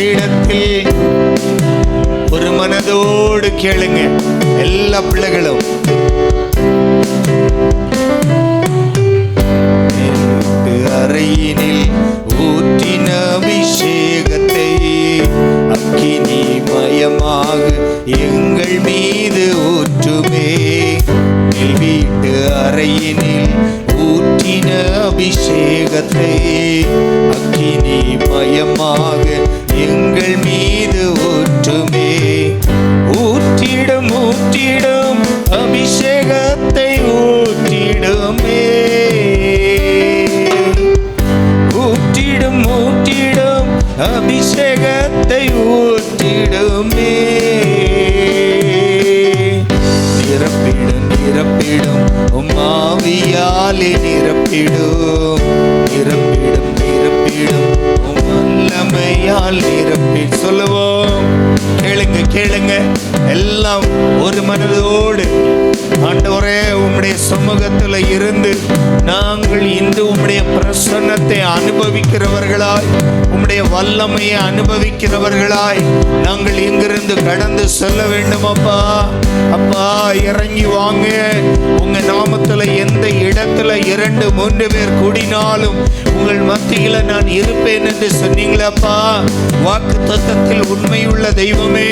பீடத்தில் ஒரு மனதோடு கேளுங்க எல்லா பிள்ளைகளும். அறையினில் ஊற்றின அபிஷேகத்தை அக்கினி மயமாக எங்கள் மீது ஊற்றுமே. வீட்டு அறையினில் ஊற்றின அபிஷேகத்தை அக்கினி மயமாக எங்கள் மீது ஊற்றுமே. ஊற்றிடும் ஊற்றிடும் அபிஷேகத்தை ஊற்றிடுமே. ஊற்றிடும் ஊற்றிடும் அபிஷேகத்தை ஊற்றிடுமே. நிரப்பிடும் நிரப்பிடும் ஆவியாலே நிரப்பிடும். நிரப்பிடும் நிரப்பிடும் வல்லமையால் நிரப்பி. சொல்லுவோம், கேளுங்க கேளுங்க எல்லாம் ஒரு மனதோடு. ஆண்டவரே, உம்முடைய சமூகத்தில் இருந்து நாங்கள் இன்று உம்முடைய பிரசன்னத்தை அனுபவிக்கிறவர்களாய், உம்முடைய வல்லமையை அனுபவிக்கிறவர்களாய் நாங்கள் இங்கிருந்து கடந்து செல்ல வேண்டும். அப்பா அப்பா, இறங்கி வாங்க. உங்க நாமத்துல எந்த இடத்துல 2-3 பேர் கூடினாலும் உங்கள் மத்தியில நான் இருப்பேன் என்று சொன்னீங்களப்பா. வாக்கு தத்தத்தில் உண்மையுள்ள தெய்வமே,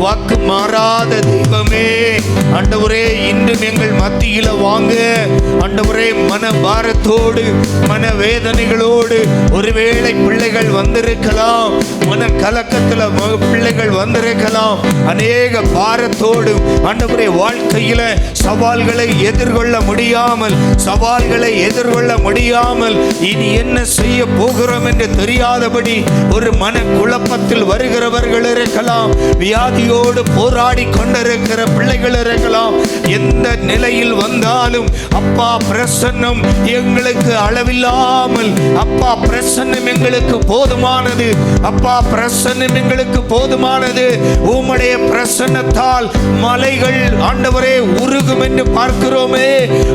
வாக்கு மாறாத தெய்வமே, ஆண்டவரே இன்றும் எங்கள் மத்தியில வாங்க. ஆண்டவரே, மன பாரத்தோடு மன வேதனைகளோடு ஒருவேளை பிள்ளைகள் வந்திருக்கலாம், மன கலக்கத்துல பிள்ளைகள் வந்திருக்கலாம், அநேக பாரத்தோடு ஆண்டவரே வாழ்க்கையில சவால்களை எதிர்கொள்ள முடியாமல் இனி என்ன செய்ய போகிறோம் என்று தெரியாதபடி ஒரு மன குழப்பத்தில் வருகிறவர்கள் இருக்கலாம். வியாதியோடு போராடி கொண்டிருக்கிற பிள்ளைகள் இருக்கலாம். எந்த நிலையில் வந்தாலும் அப்பா பிரசன்னம் எங்களுக்கு அளவில்லாமல், அப்பா பிரசன்னம் எங்களுக்கு போதுமானது. அப்பா பிரசன்னம் எங்களுக்கு போதுமானது. உம்முடைய பிரசன்னத்தால் மலைகள் ஆண்டவரே உருகும் என்று பார்க்கிறோமே.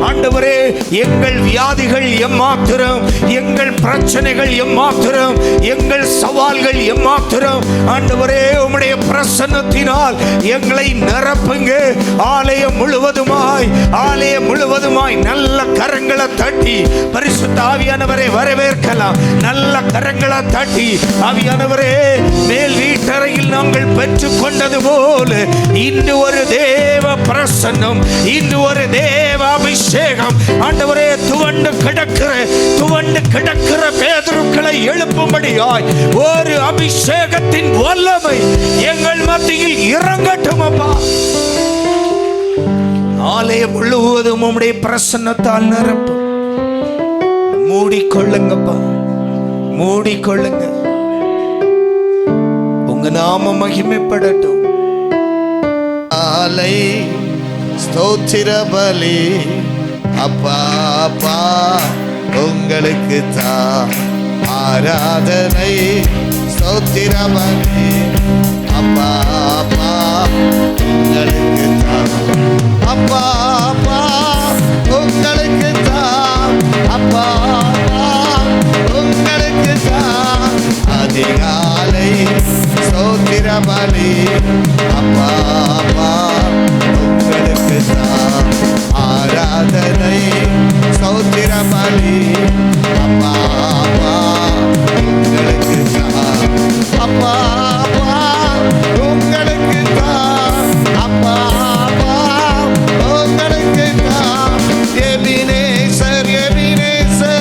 ஆண்டவரே, எங்கள் வியாதிகள் எம்மாத்திரம், எங்கள் பிரச்சனைகள் எம்மாத்திரம், எங்கள் சவால்கள் எம்மாத்திரம். ஆண்டவரே, உம்முடைய பிரசன்னத்தினால் எங்களை நிரப்புங்க. ஆலயம் முழுவதுமாய் நல்ல கரங்களை தட்டி பரிசுத்த ஆவியானவரை வரவேற்கலாம். நல்ல கரங்களை தட்டி, ஆவியானவரே, மேல் வீட்டறையில் நாங்கள் பெற்றுக் கொண்டது போல இன்று ஒரு தேவ பிரசன்னம், இன்று ஒரு தேவ அபிஷேகம் ஆண்டவரே துவண்டு கிடக்கிற பேதுருக்களை எழுப்பும்படியாய் ஒரு அபிஷேகத்தின் வல்லமை எங்கள் மத்தியில் இறங்கட்டும் அப்பா. ஆலயம் முழுவதும் உம்முடைய பிரசன்னத்தால் நிரப்பு. மூடிக்கொள்ளுங்கப்பா, மூடிக்கொள்ளுங்க. உங்க நாம மகிமைப்படட்டும். ஆலை ஸ்தோத்திர பலி அப்பா அப்பா உங்களுக்கு தான் ஆராதனை. ஸ்தோத்திர பலி அப்பா அப்பா உங்களுக்கு தான். அப்பா அப்பா உங்களுக்கு தான். அப்பா அப்பா உங்களுக்கு தான். அதிகாலை ஸ்தோத்திர பலி அப்பா அப்பா உங்களுக்கு தான் ஆராதனை. ஸ்தோத்திர பலி அப்பா அப்பா உங்களுக்கு தான். அப்பா அப்பா உங்களுக்கு தான். அப்பா அப்பா உங்களுக்கு தான். எபினேசர் எபினேசர்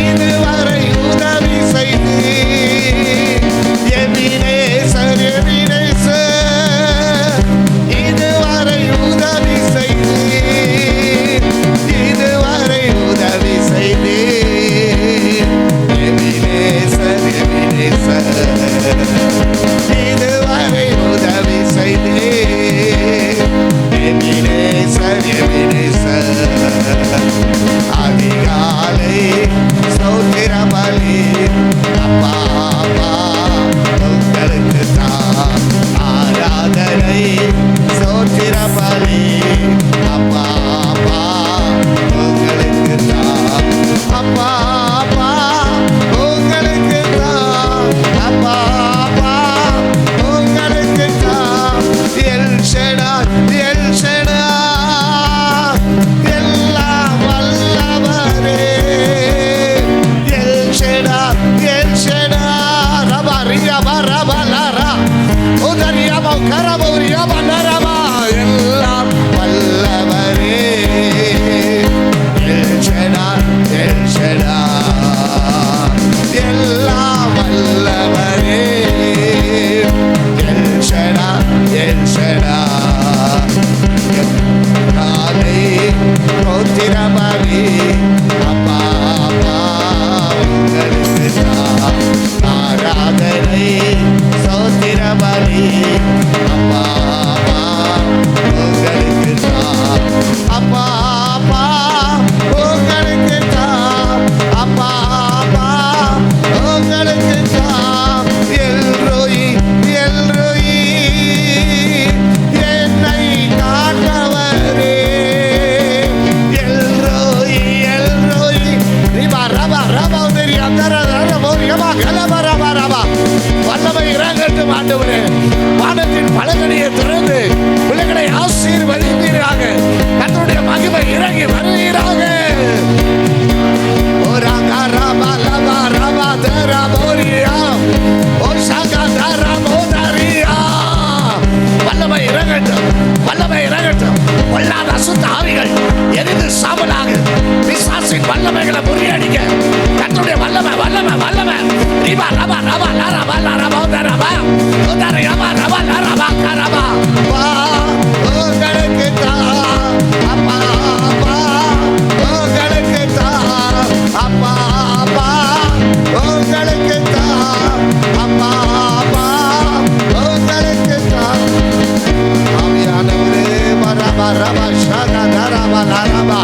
இதுவரை உதவி செய்து. எபினேசர் எபினேசர் சோத்திர பலி அப்பா அப்பா உங்களுக்கு தான் ஆராதனை சோத்திர பலி அப்பா அப்பா உங்களுக்கு தான் அப்பா அப்பா உங்களுக்கு தான் அப்பா அப்பா உங்களுக்கு தான் எல்ரோயி எல்ரோயி என்னை காட்டவரே எல்ரோயி எல்ரோயி ரிபா ரபா ரபா தெரியா தர ரபா ரபா கலபா ரபா ரபா வல்லமை இறங்கட்டும் ஆண்டவரே. வானத்தின் பலகணியை திறந்து பிள்ளைகளை ஆசீர்வதிப்பீராக. கர்த்தருடைய மகிமை இறங்கி வருவீராக. ஓரா ரபா லபா ரபா தர மோரியா ஓ சகா தர மோதரியா. வல்லமை இறங்கட்டும், வல்லமை இறங்கட்டும். பொல்லாத அசுத்த ஆவிகள் எரிந்து சாம்பலாக பிசாசின் வல்லமைகளை முறியடிக்க கர்த்தருடைய வல்லமை வல்லமை வல்லமை. ரிபா ரபா ரபா லரபா லரபா தரபா உதரபா ரபா லரபா கரபா வா உங்களுக்கு தான் அப்பா அப்பா உங்களுக்கு தான் அப்பா அப்பா உங்களுக்கு தான் அப்பா அப்பா உங்களுக்கு தான். ஆவியானவரே ரபா ரபா ஷகா தரபா லரபா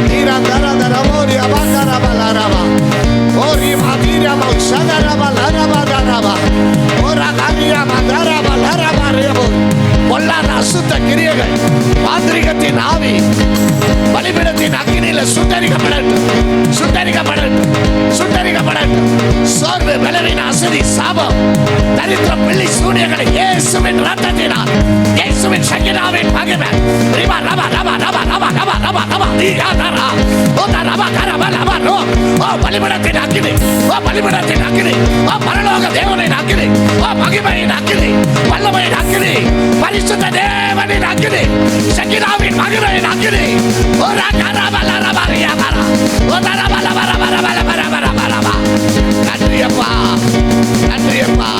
தீரா தர தர மோரியா பா தரபா லரபா ஓரி மாதிரா பா ஷகா ரபா லரபா தரபா ஓரா காரியா பா தரபா லரபா ரேபோ. பொல்லாத அசுத்த கிரியைகள் மாந்திரிகத்தின் ஆவி பலிபீடத்தின் அக்கினியில சுட்டரிக்கப்படட்டும், சுட்டரிக்கப்படட்டும், சுட்டரிக்கப்படட்டும். சோர்வு பலவீன அசதி சாபம் தரித்திரம் வெள்ளி சூனியங்களை இயேசுவின் ரத்தத்தினால் இயேசுவின் சகினாவின் மகிமை ரிபா ரபா ரபா ரபா ரபா ரபா ரபா ரபா தீயா தரா ஓ தரபா கரபா ரபா ரோ ஓ பலிபீடத்தின் அக்கினி ஓ பலிபீடத்தின் அக்கினி ஓ பரலோக தேவனின் அக்கினி ஓ மகிமையின் அக்கினி வல்லமையின் அக்கினி பரிசுத்த தேவனின் அக்கினி சகினாவின் மகிமையின் அக்கினி ஓ ரபா ரபா ரியா பரா ஓ தரபா ரபா ரபா ரபா ரபா ரபா ரபா. நன்றியப்பா நன்றியப்பா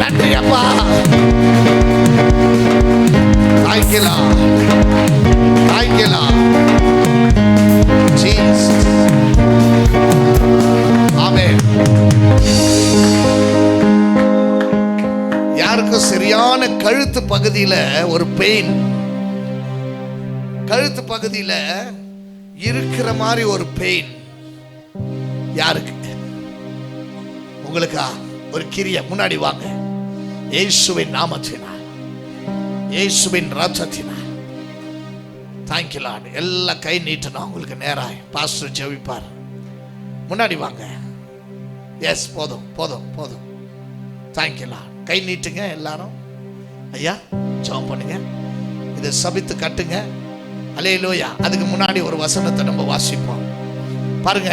நன்றியப்பா. தாய்க்கிலா தாய்க்கிலா ஜீசஸ். ஆமென். யாருக்கும் சரியான கழுத்து பகுதியில ஒரு பெயின், கழுத்து பகுதியில இருக்கிற மாதிரி ஒரு பெயின் யாருக்கு? உங்களுக்கா? ஒரு கிரியை முன்னாடி வாங்க. இயேசுவின் நாமத்தினால், இயேசுவின் ரத்தத்தினால். Thank you Lord. எல்லாம் கை நீட்டணும் உங்களுக்கு நேராய். பாஸ்டர் ஜெபிப்பார். முன்னாடி வாங்க. எஸ், போதும் போதும் போதும். Thank you Lord. கை நீட்டுங்க எல்லாரும். ஐயா ஜெபம் பண்ணுங்க. இதை சபித்து கட்டுங்க. அல்லேலூயா. அதுக்கு முன்னாடி ஒரு வசனத்தை நம்ம வாசிப்போம். பாருங்க,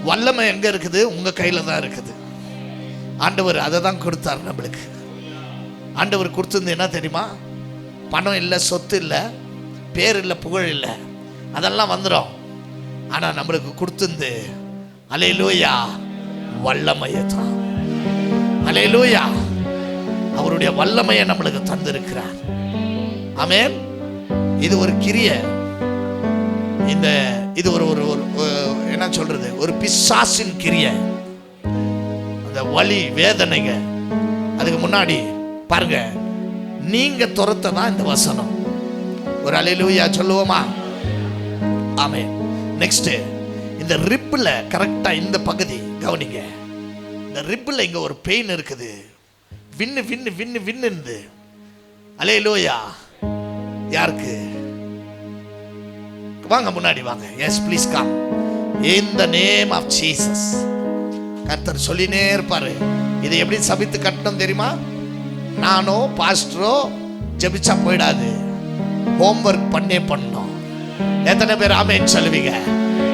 வல்லமை எங்க இருக்குது? உங்க கையில தான் இருக்குது. ஆண்டவர் அதை தான் கொடுத்தார் நம்மளுக்கு. ஆண்டவர் கொடுத்தது என்ன தெரியுமா? பணம் இல்லை, சொத்து இல்லை, பேர் இல்லை, புகழ் இல்லை, அதெல்லாம் வந்துடும். ஆனா நம்மளுக்கு கொடுத்தது அல்லேலூயா வல்லமையை தான். அல்லேலூயா. அவருடைய வல்லமையை நம்மளுக்கு தந்திருக்கிறார். ஆமென். இது ஒரு கிரியை. இது ஒரு என்ன சொல்றது, ஒரு பிசாசின் கிரியை. அந்த வலி வேதனைங்க. அதுக்கு முன்னாடி பாருங்க, நீங்க துரத்த தான் இந்த வசனம். ஒரு அல்லேலூயா சொல்லுவோமா? ஆமென். நெக்ஸ்ட், இந்த ரிப்ல கரெக்டா இந்த பகுதி கவனிங்க. இந்த ரிப்ல இங்க ஒரு பெயின் இருக்குது. வின்னு வின்னு வின்னு வின்னு. அல்லேலூயா. யாருக்கு? வாங்க முன்னாடி வாங்க. Yes please come. In the name of Jesus. கர்த்தர் சொல்லினே இருப்பாரு. இதை எப்படி சபித்து கட்டணும் தெரியுமா? நானோ பாஸ்டரோ ஜெபிச்சா போயிடாது. ஹோம்வொர்க் பண்ணணும். எத்தனை பேர் ஆமென் சொல்லுவீங்க?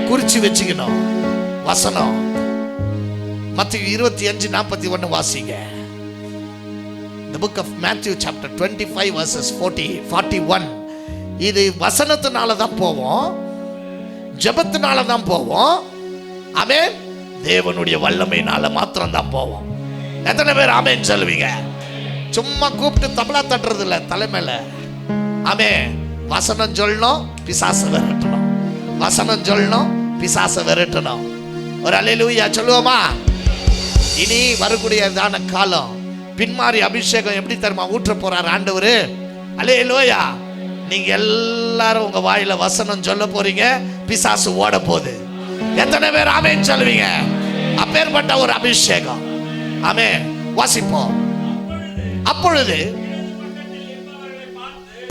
குறிச்சு வச்சுக்கணும். வசனம் மத்தேயு 25:41 வாசிங்க. The book of Matthew chapter 25 verses 41. இது வசனத்தினால தான் போவோம், ஜெபத்தினால தான் போவோம். ஆமென். தேவனுடைய வல்லமையினால மாத்திரம் தான் போவோம். எத்தனை பேர் ஆமென் சொல்லுவீங்க? சும்மா கூப்பிட்டு தபலா தட்டுறது இல்ல தலைமையில. ஆமென். வசனம் சொல்லணும், பிசாசு விரட்டணும். வசனம் சொல்லணும், பிசாசை விரட்டணும். ஒரு அல்லேலூயா சொல்லுவோமா? இனி வரக்கூடியதான காலம் பின்மாறி அபிஷேகம் எப்படி தருமா ஊற்ற போறார் ஆண்டவரு. அல்லேலூயா. நீங்க எல்லாரும் உங்க வாயில வசனம் சொல்ல போறீங்க, பிசாசு ஓட போகுது. எத்தனை பேர் ஆமென் சொல்லுவீங்க? அப்பேற்பட்ட ஒரு அபிஷேகம். ஆமென். வாசிப்போம். அப்பொழுது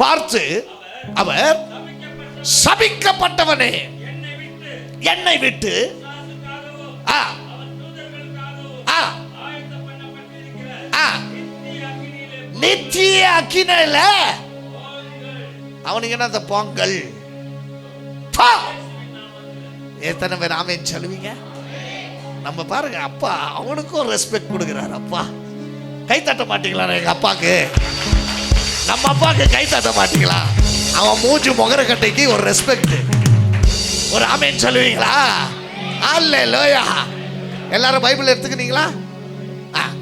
பார்த்து அவர், சபிக்கப்பட்டவனே, என்னை விட்டு நித்திய அக்கினியில அவனுக்கு என்ன பொங்கல். எத்தனை பேர் ஆமென் சொல்லுவீங்க? நம்ம பாருங்க, அப்பா அவனுக்கும் ரெஸ்பெக்ட் கொடுக்கிறார். அப்பா கை தட்ட மாட்டீங்களா? எங்க அப்பாக்கு, நம்ம அப்பாக்கு கை தட்ட மாட்டீங்களா? அவன் மூச்சு முகர கட்டைக்கு ஒரு ரெஸ்பெக்ட். ஒரு ஆமென் சொல்லுவீங்களா? அல்லேலூயா. எல்லாரும் பைபிள் எடுத்துக்கிறீங்களா?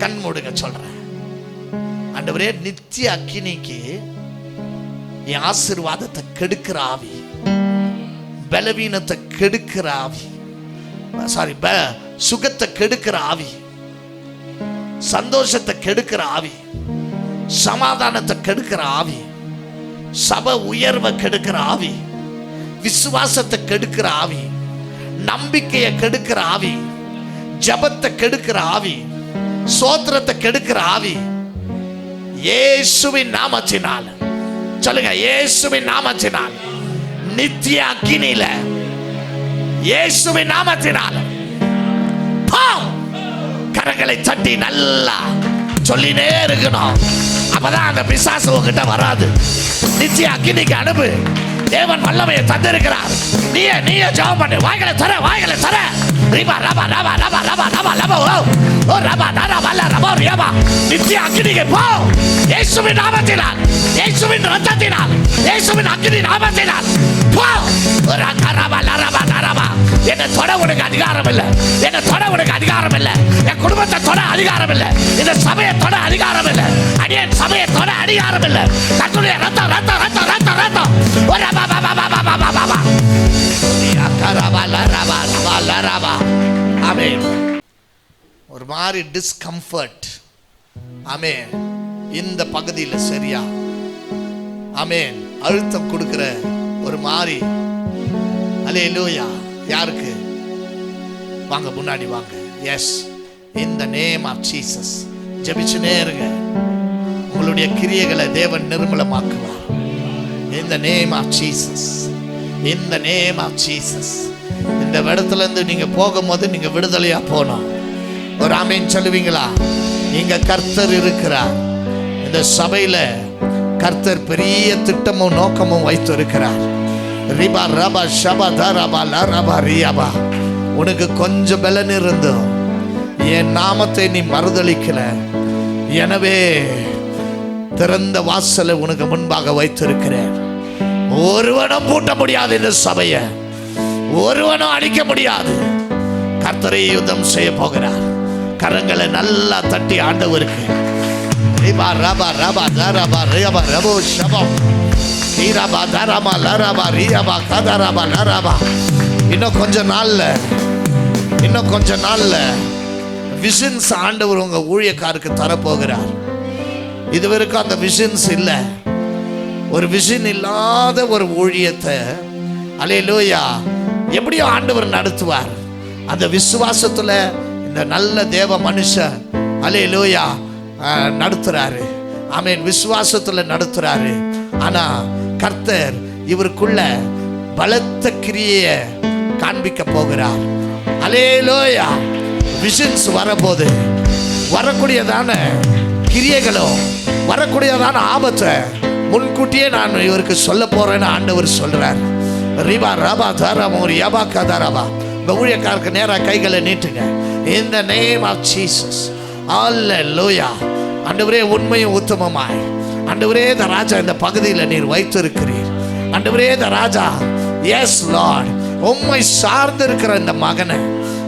கண் மூடுங்க, சொல்றேன். ஆண்டவரே, நித்திய அக்கினிக்கு என் ஆசீர்வாதத்தை கெடுக்கிற ஆவி, பலவீனத்தை கெடுக்கிற ஆவி, சாரி சுகத்தை கெடுக்கிற ஆவி, சந்தோஷத்தை கெடுக்கிற ஆவி, சமாதானத்தை கெடுக்கிற ஆவி, சபை உயர்வை கெடுக்கிற ஆவி, விசுவாசத்தை கெடுக்கிற ஆவி, நம்பிக்கையை கெடுக்கிற ஆவி, ஜபத்தை கெடுக்கிற ஆவி, சோத்திரத்தை கெடுக்கிற ஆவி, இயேசுவின் நாமத்தினால் சொல்லுங்க, இயேசுவின் நாமத்தினால் நித்திய அக்கினியில, இயேசுவின் நாமத்தினால் கரங்களை தட்டி நல்லா சொல்லினே இருக்கணும். அப்பதான் அந்த பிசாசு உங்ககிட்ட வராது. நித்திய அக்கினிக்கு அனுப்பு. தேவன் வல்லமையை தந்திருக்கிறார். நீயே ஜெபம் பண்ணு. வாய்களை தர, வாய்களை தர. ரிபா ரபா ரபா ரபா ரபா ரபா ரபா ஓ ரபா ரபா ரபா ரிபா. நித்திய அக்கினிக்கு போ. இயேசுவின் நாமத்தினால், இயேசுவின் இரத்தத்தினால், இயேசுவின் அக்கினி நாமத்தினால் போ. ரபா ரபா ரபா ரபா. என்ன தொட உனக்கு அதிகாரம் இல்லை. என்ன தொட உனக்கு அதிகாரம் இல்லை. என் குடும்பத்தை தொட அதிகாரம் இல்லை. இந்த சபையை தொட அதிகாரம் இல்லை. அடியேன் சபையை தொட அதிகாரம் இல்லை. கர்த்தருடைய ரத்தம் ரத்தம் ரத்தம் ரத்தம் ரத்தம். ஒரு ரபா ரபா ரபா ரபா ரபா. ஆமென். ஒரு மாதிரி டிஸ்கம்ஃபர்ட். ஆமென். இந்த பகுதியில் சரியா? ஆமென். அழுத்தம் கொடுக்கிற ஒரு மாதிரி. அல்லேலூயா. யாருக்கு? வாங்க, முன்னாடி வாங்க. Yes, in the name of Jesus. ஜெபிச்சுனே இருங்க. உங்களுடைய கிரியைகளை தேவன் நிர்மலமாக்குவார். In the name of Jesus. In the name of Jesus. இந்த இடத்துல இருந்து நீங்க போகும்போது நீங்க விடுதலையா போனோம். ஒரு ஆமென் சொல்லுவீங்களா? நீங்க கர்த்தர் இருக்கிறார். இந்த சபையில கர்த்தர் பெரிய திட்டமும் நோக்கமும் வைத்து இருக்கிறார். ரிபா ரபா ஷபா தரபா லரபா ரியாபா. உனக்கு கொஞ்சம் பலன் இருந்தோம், என் நாமத்தை நீ மறுதலிக்கல. எனவே திறந்த வாசலை உனக்கு முன்பாக வைத்திருக்கிறேன். ஒருவனும் பூட்ட முடியாது. இந்த சபையை ஒருவனும் அடிக்க முடியாது. கர்த்தரை யுத்தம் செய்ய போகிறார். கரங்களை நல்லா தட்டி ஆண்டவருக்கு ரிபா ரபா ரபா தரபா ரியாபா ரபோ ஷபா ஈரபா தரபா லரபா ரியாபா கதரபா லரபா. இன்னும் கொஞ்ச நாள்ல விஷன்ஸ் ஆண்டவர் உங்க ஊழியக்காருக்கு தரப்போகிறார். இதுவரைக்கும் அந்த விஷன்ஸ் இல்லை. ஒரு விஷன் இல்லாத ஒரு ஊழியத்தை அல்லேலூயா எப்படியோ ஆண்டவர் நடத்துவார். அந்த விசுவாசத்துல இந்த நல்ல தேவ மனுஷன் அல்லேலூயா நடத்துறாரு. ஆமென். விசுவாசத்துல நடத்துறாரு. ஆனா கர்த்தர் இவருக்குள்ள பலத்த கிரியை காண்பிக்க போகிறார். அல்லேலூயா. விஷன்ஸ் வரபோது வரக்கூடியதான கிரியைகளும் வரக்கூடியதான ஆபத்தை முன்கூட்டியே நான் இவருக்கு சொல்ல போறேன்னு ஆண்டவர் சொல்றார். ரிபா ரபா தரமோ ரியாபா கதரபா. இந்த ஊழியக்காரருக்கு நேராக கைகளை நீட்டுங்க. In the name of Jesus. Hallelujah. ஆண்டவரே, உண்மையும் உத்தமமாய் ஆண்டவரே இந்த ராஜா இந்த பகுதியில் நீர் வைத்திருக்கிறீர். ஆண்டவரே இந்த ராஜா, எஸ் லார்ட், உம்மை சார்ந்து இருக்கிற இந்த மகனை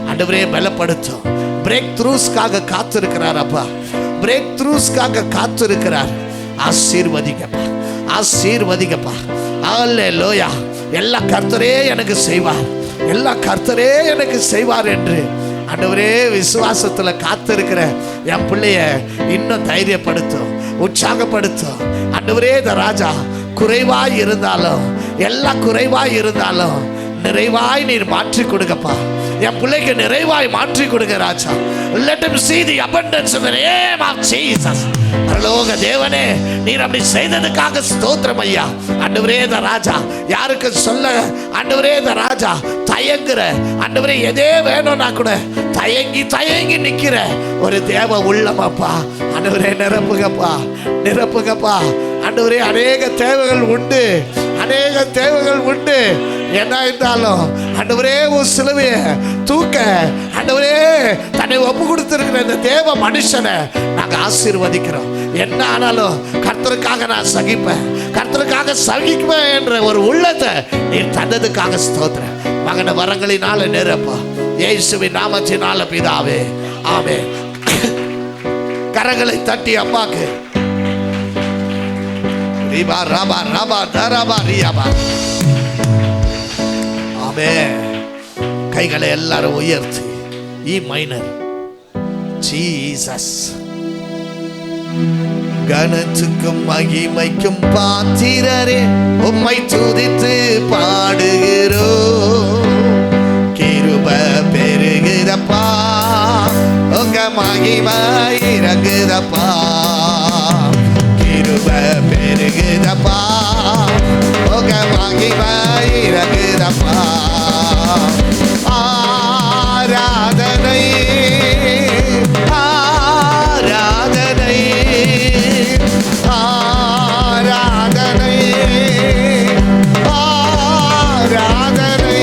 ஆண்டவரே பலப்படுத்தும். பிரேக் த்ரூஸ்க்காக காத்திருக்கிறார். அப்பா, பிரேக் த்ரூஸ்க்காக காத்திருக்கிறார். ஆசீர்வதிங்கப்பா, ஆசீர்வதிங்கப்பா, அல்லேலூயா. எல்லாம் கர்த்தரே எனக்கு செய்வார், எல்லாம் கர்த்தரே எனக்கு செய்வார் என்று ஆண்டவரே விசுவாசத்துல காத்திருக்கிற என் பிள்ளைய இன்னும் தைரியப்படுத்தும், உற்சாகப்படுத்தும். ஆண்டவரே இந்த ராஜா குறைவாய் இருந்தாலும், எல்லாம் குறைவாய் இருந்தாலும் நிறைவாய் நீர் மாற்றி கொடுங்கப்பா. என் பிள்ளைக்கு நிறைவாய் மாற்றி கொடுங்க ராஜா. Let him see the abundance in the name of Jesus. பரலோக தேவனே, நீர் அப்படி செய்ததுக்காக ஸ்தோத்திரம் ஐயா. ஆண்டவரே இந்த ராஜா யாருக்கு சொல்ல ஆண்டவரே இந்த ராஜா தயங்குற, ஆண்டவரே எதே வேணும்னா கூட தயங்கி தயங்கி நிக்கிற ஒரு தேவ உள்ளமப்பா. ஆண்டவரே நிரப்புகப்பா, நிரப்புகப்பா. ஆண்டவரே அநேக தேவைகள் உண்டு, அநேக தேவைகள் உண்டு. என்ன இருந்தாலும் ஆண்டவரே உன் சிலுவையை தூக்க ஆண்டவரே தன்னை ஒப்பு கொடுத்திருக்கிற இந்த தேவ மனுஷனை நாங்கள் ஆசீர்வதிக்கிறோம். என்ன ஆனாலும் கர்த்தருக்காக நான் சகிப்பேன், கர்த்தருக்காக சகிப்பேன் என்ற ஒரு உள்ளத்தை நீர் தந்ததுக்காக ஸ்தோத்திரம். மகன வரங்களினால நிரப்பா, இயேசுவின் நாமத்தினால பிதாவே, ஆமென். கரங்களை தட்டி அம்மாக்கு ரிபா ரபா ரபா தரபா ரியாபா. ஆமென். கைகளை எல்லாரும் உயர்த்தி இ மைனர் ஜீசஸ். கனத்துக்கும் மகிமைக்கும் பாத்திரரே உம்மை துதித்து பாடுகிறோ. கிருப பெருகுதப்பா, உங்க மகிமை இறங்குதப்பா. கிருப பெருகுதப்பா, உங்க மகிமை இறங்குதப்பா. ஆராதனை ஆராதனை ஆராதனை ஆராதனை.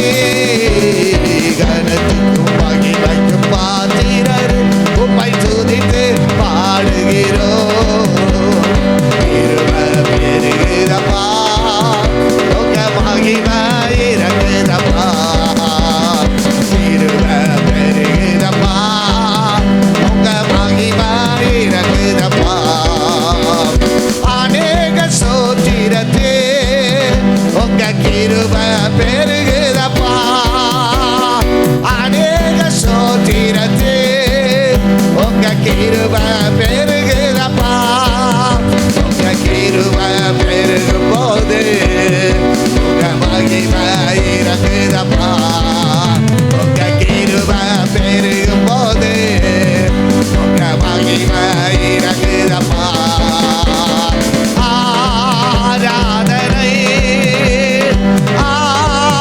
கனத்துக்கும் மகிமைக்கும் பாத்திரர் உம்மை துதித்து பாடுகிறோம். கிருபை பெருகுதப்பா, உங்க மகிமை இறங்குதப்பா. கிருபை பெருகுதப்பா, உங்க மகிமை இறங்குதப்பா. அநேக சோத்திரத்தே உங்க கிருபை பெருகுதப்பா. அநேக சோத்திரத்தே உங்க கிருபை பெருகுதப்பா. உங்க கிருபை பெருகும் போது உங்க மகிமை இறங்குதப்பா. உங்க கிருபை பெருகும் போது உங்க மகிமை இறங்குதப்பா. ஆராதனை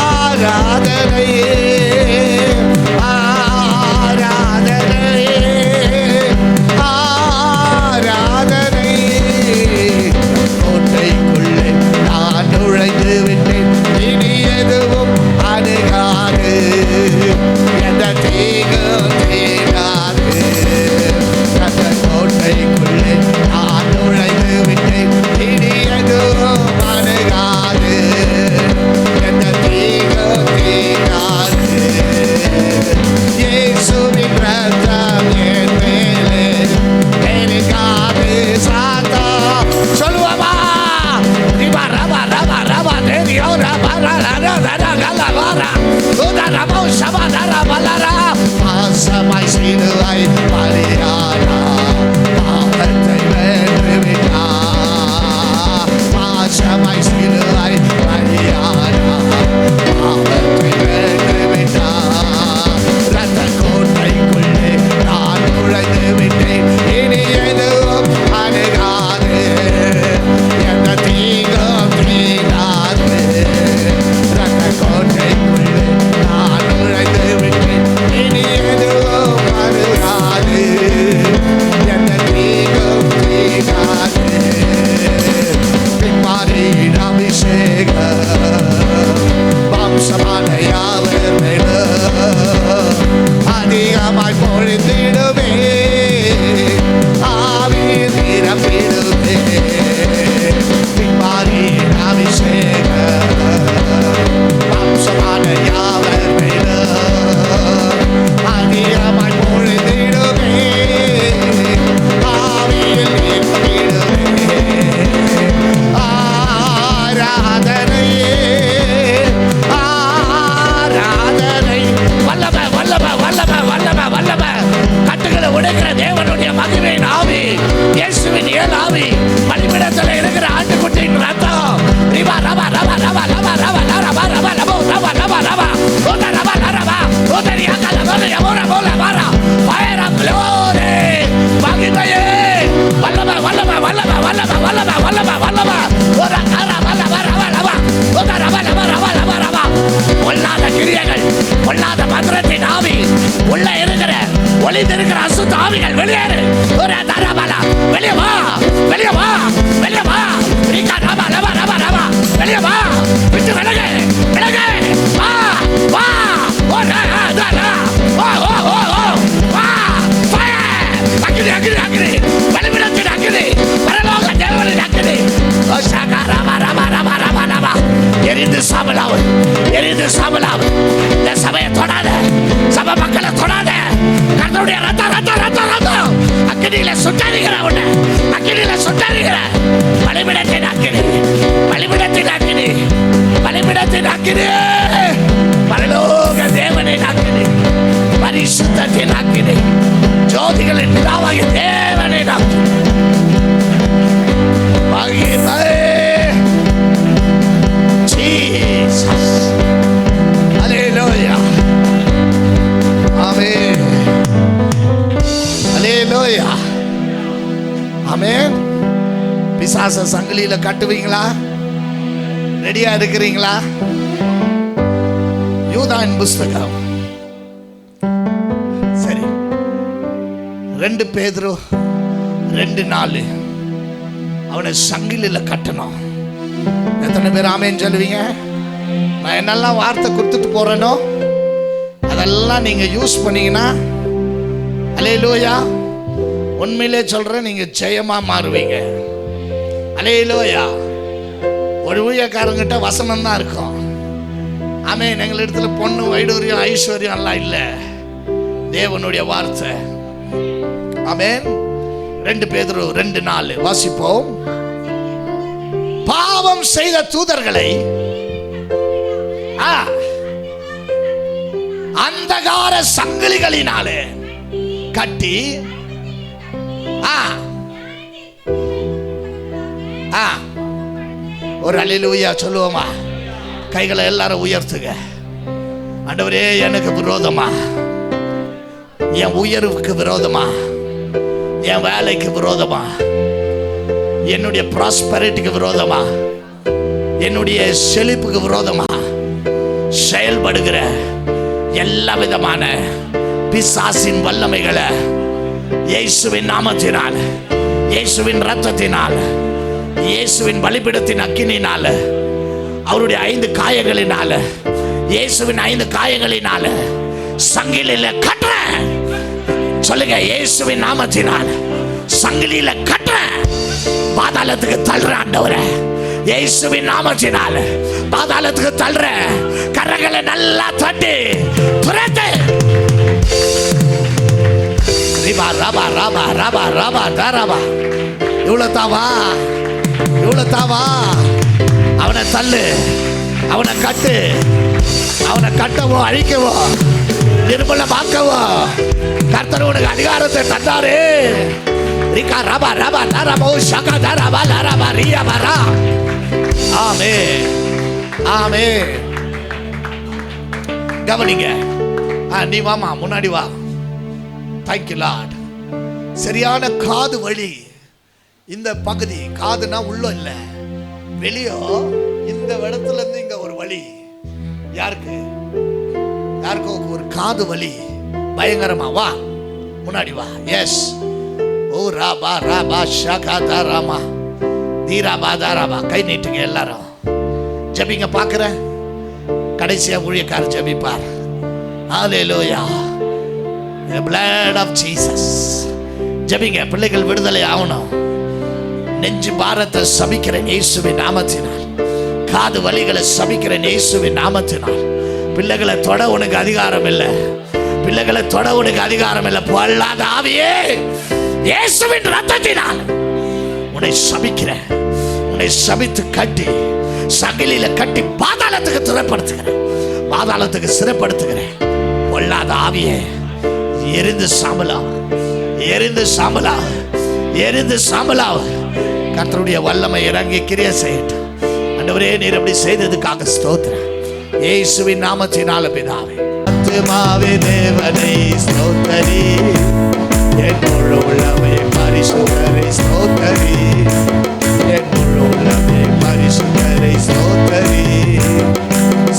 ஆராதனை ஆராதனை ஆராதனை. கோட்டைக்குள்ளே நான் நுழைந்து விட்டேன், இனி எதுவும் அணுகாது, எந்த தீங்கும் தீராது. அந்த கோட்டைக்குள்ளே நான் நுழைந்து விட்டேன், இனி எதுவும் அணுகாது, எந்த தீங்கும் தீராது. இயேசுவின் ரத்தம் என் மேலே எனக்காக சாத்தா. சொல்லுவாமா ரிபா ரபா ரபா ரபா தேரியோ ரபா ரபா ரபா ரபா ரபா சபா ரபா ரபா. பாசமாய் சிலுவை பலியானா, பாவத்தை வென்று விட்டார். பாசமாய் சிலுவை பலியானா, பாவத்தை வென்று விட்டார். ரத்த கோட்டைக்குள்ளே நான் நுழைந்து விட்டேன், இனி எதுவும் அணுகாது, எந்த தீங்கும் தீராது. ரத்த கோட்டைக்குள்ளே சாம்பலாவு. இந்த சபையை தொடாத, சபை மக்களை தொடாத. கர்த்தருடைய ரத்தம் ரத்தம் ரத்தம் ரத்தம் அக்கினியில சுட்டறிகிற உன்னை, அக்கினியில சுட்டறிகிற. பலிபீடத்தின் அக்கினி, பலிபீடத்தின் அக்கினி, பலிபீடத்தின் அக்கினி, பரலோக தேவனின் அக்கினி, பரிசுத்தத்தின் அக்கினி, ஜோதிகளின் பிதாவாகிய தேவனின் அக்கினி. மகிமை Jesus. Hallelujah. Amen. Hallelujah. Amen. பிசாச சங்கிலியில கட்டுவீங்களா? ரெடியா இருக்கிறீங்களா? யூதாவின் புஸ்தகம் சரி 2 பேதுரு 2:4. அவனை சங்கிலியில கட்டணும். எத்தனை பேர் ஆமேன்னு சொல்லுவீங்க? நான் என்னெல்லாம் வார்த்தை கொடுத்துட்டு போறேனோ அதெல்லாம் நீங்க யூஸ் பண்ணீங்கன்னா அல்லேலூயா, உண்மையிலே சொல்றேன், நீங்க ஜெயமா மாறுவீங்க. அல்லேலூயா. ஒரு ஊழியக்காரங்கிட்ட வசனம் தான் இருக்கும். ஆமென். எங்கள் இடத்துல பொண்ணு வைடூரியம் ஐஸ்வர்யம் எல்லாம் இல்லை, தேவனுடைய வார்த்தை. ஆமென். 2 பேதுரு 2:4 வாசிப்போம். பாவம் செய்த தூதர்களை அந்தகார சங்கிலிகளினாலே கட்டி ஒரு அல்லேலூயா சொல்லுவோமா? கைகளை எல்லாரும் உயர்த்துங்க. ஆண்டவரே, எனக்கு விரோதமா, என் உயர்வுக்கு விரோதமா, என் வேலைக்கு விரோதமா, என்னுடைய ப்ராஸ்பரிட்டிக்கு விரோதமா, என்னுடைய செழிப்புக்கு விரோதமா செயல்படுகிற எல்லா விதமான பிசாசின் வல்லமைகளை இயேசுவின் நாமத்தினால், இயேசுவின் இரத்தத்தினால், இயேசுவின் பலிபீடத்தின் அக்கினியினால, அவருடைய 5 காயங்களினால, இயேசுவின் 5 காயங்களினால சங்கிலியில கட்டுறேன். சொல்லுங்க, இயேசுவின் நாமத்தினால் சங்கிலியில கட்டுறேன். பாதாளத்துக்கு தள்ளுற ஆண்டவரே, இயேசுவின் நாமத்தினால் பாதாளத்துக்கு தள்ளுற. கரங்களை நல்லா தட்டி துரத்து. ரிபா ரபா ரபா ரபா ரபா தரபா. இவ்வளோத்தாவா, இவ்வளோத்தாவா? அவனை தள்ளு, அவனை கட்டு, அவனை கட்டவோ அழிக்கவோ நிர்மூலமாக்கவோ கர்த்தர் உனக்கு அதிகாரத்தை தந்தாரு. ரிகா ரபா ரபா தரபோ ஷகா தரபா லரபா ரியா பரா. ஆமென், ஆமென். கவனிங்க. நீ வாமா, முன்னாடி வா. Thank you Lord. சரியான காது வலி. இந்த பகுதி காதுனா உள்ள இல்ல, வெளியோ இந்த இடத்துல இருந்து இங்க ஒரு வலி. யாருக்கு? யாருக்கோ ஒரு காது வலி பயங்கரமா. வா, முன்னாடி வா. எஸ். ஓ ராபா ராபா ஷகா தாராமா தீராபா தாராபா. கை நீட்டுங்க எல்லாரும். ஜபிங்க. பார்க்கிறேன். கடைசியா ஊழியக்காரர் ஜபிப்பார். ஹல்லேலூயா. The blood of Jesus. ஜபிங்க. பிள்ளைகள் விடுதலை ஆகணும். நெஞ்சு பாரத்தை சபிக்கிறேன் இயேசுவின் நாமத்தினால். காது வலிகளை சபிக்கிறேன் இயேசுவின் நாமத்தினால். பிள்ளைகளை தொட உனக்கு அதிகாரம் இல்லை, பிள்ளைகளை தொட உனக்கு அதிகாரம் இல்லை. பொல்லாத ஆவியே, இயேசுவின் ரத்தத்தினால் உன்னை சபிக்கிறேன். உன்னை சபித்து கட்டி சங்கிலியில கட்டி பாதாளத்துக்கு சிறைப்படுத்துகிறேன், பாதாளத்துக்கு சிறைப்படுத்துகிறேன். பொல்லாத ஆவியே, எரிந்து சாம்பலா, எரிந்து சாம்பலா, எரிந்து சாம்பலா. கர்த்தருடைய வல்லமை இறங்கி கிரியை செய்யட்டும். ஆண்டவரே, நீர் அப்படி செய்ததுக்காக ஸ்தோத்திரம். இயேசுவின் நாமத்தினால பிதாவே. ஆத்துமாவே தேவனை ஸ்தோத்தரி, என் முழு உள்ளமே பரிசுத்தரை ஸ்தோத்தரி, என் முழு உள்ளமே பரிசுத்தரை ஸ்தோத்தரி.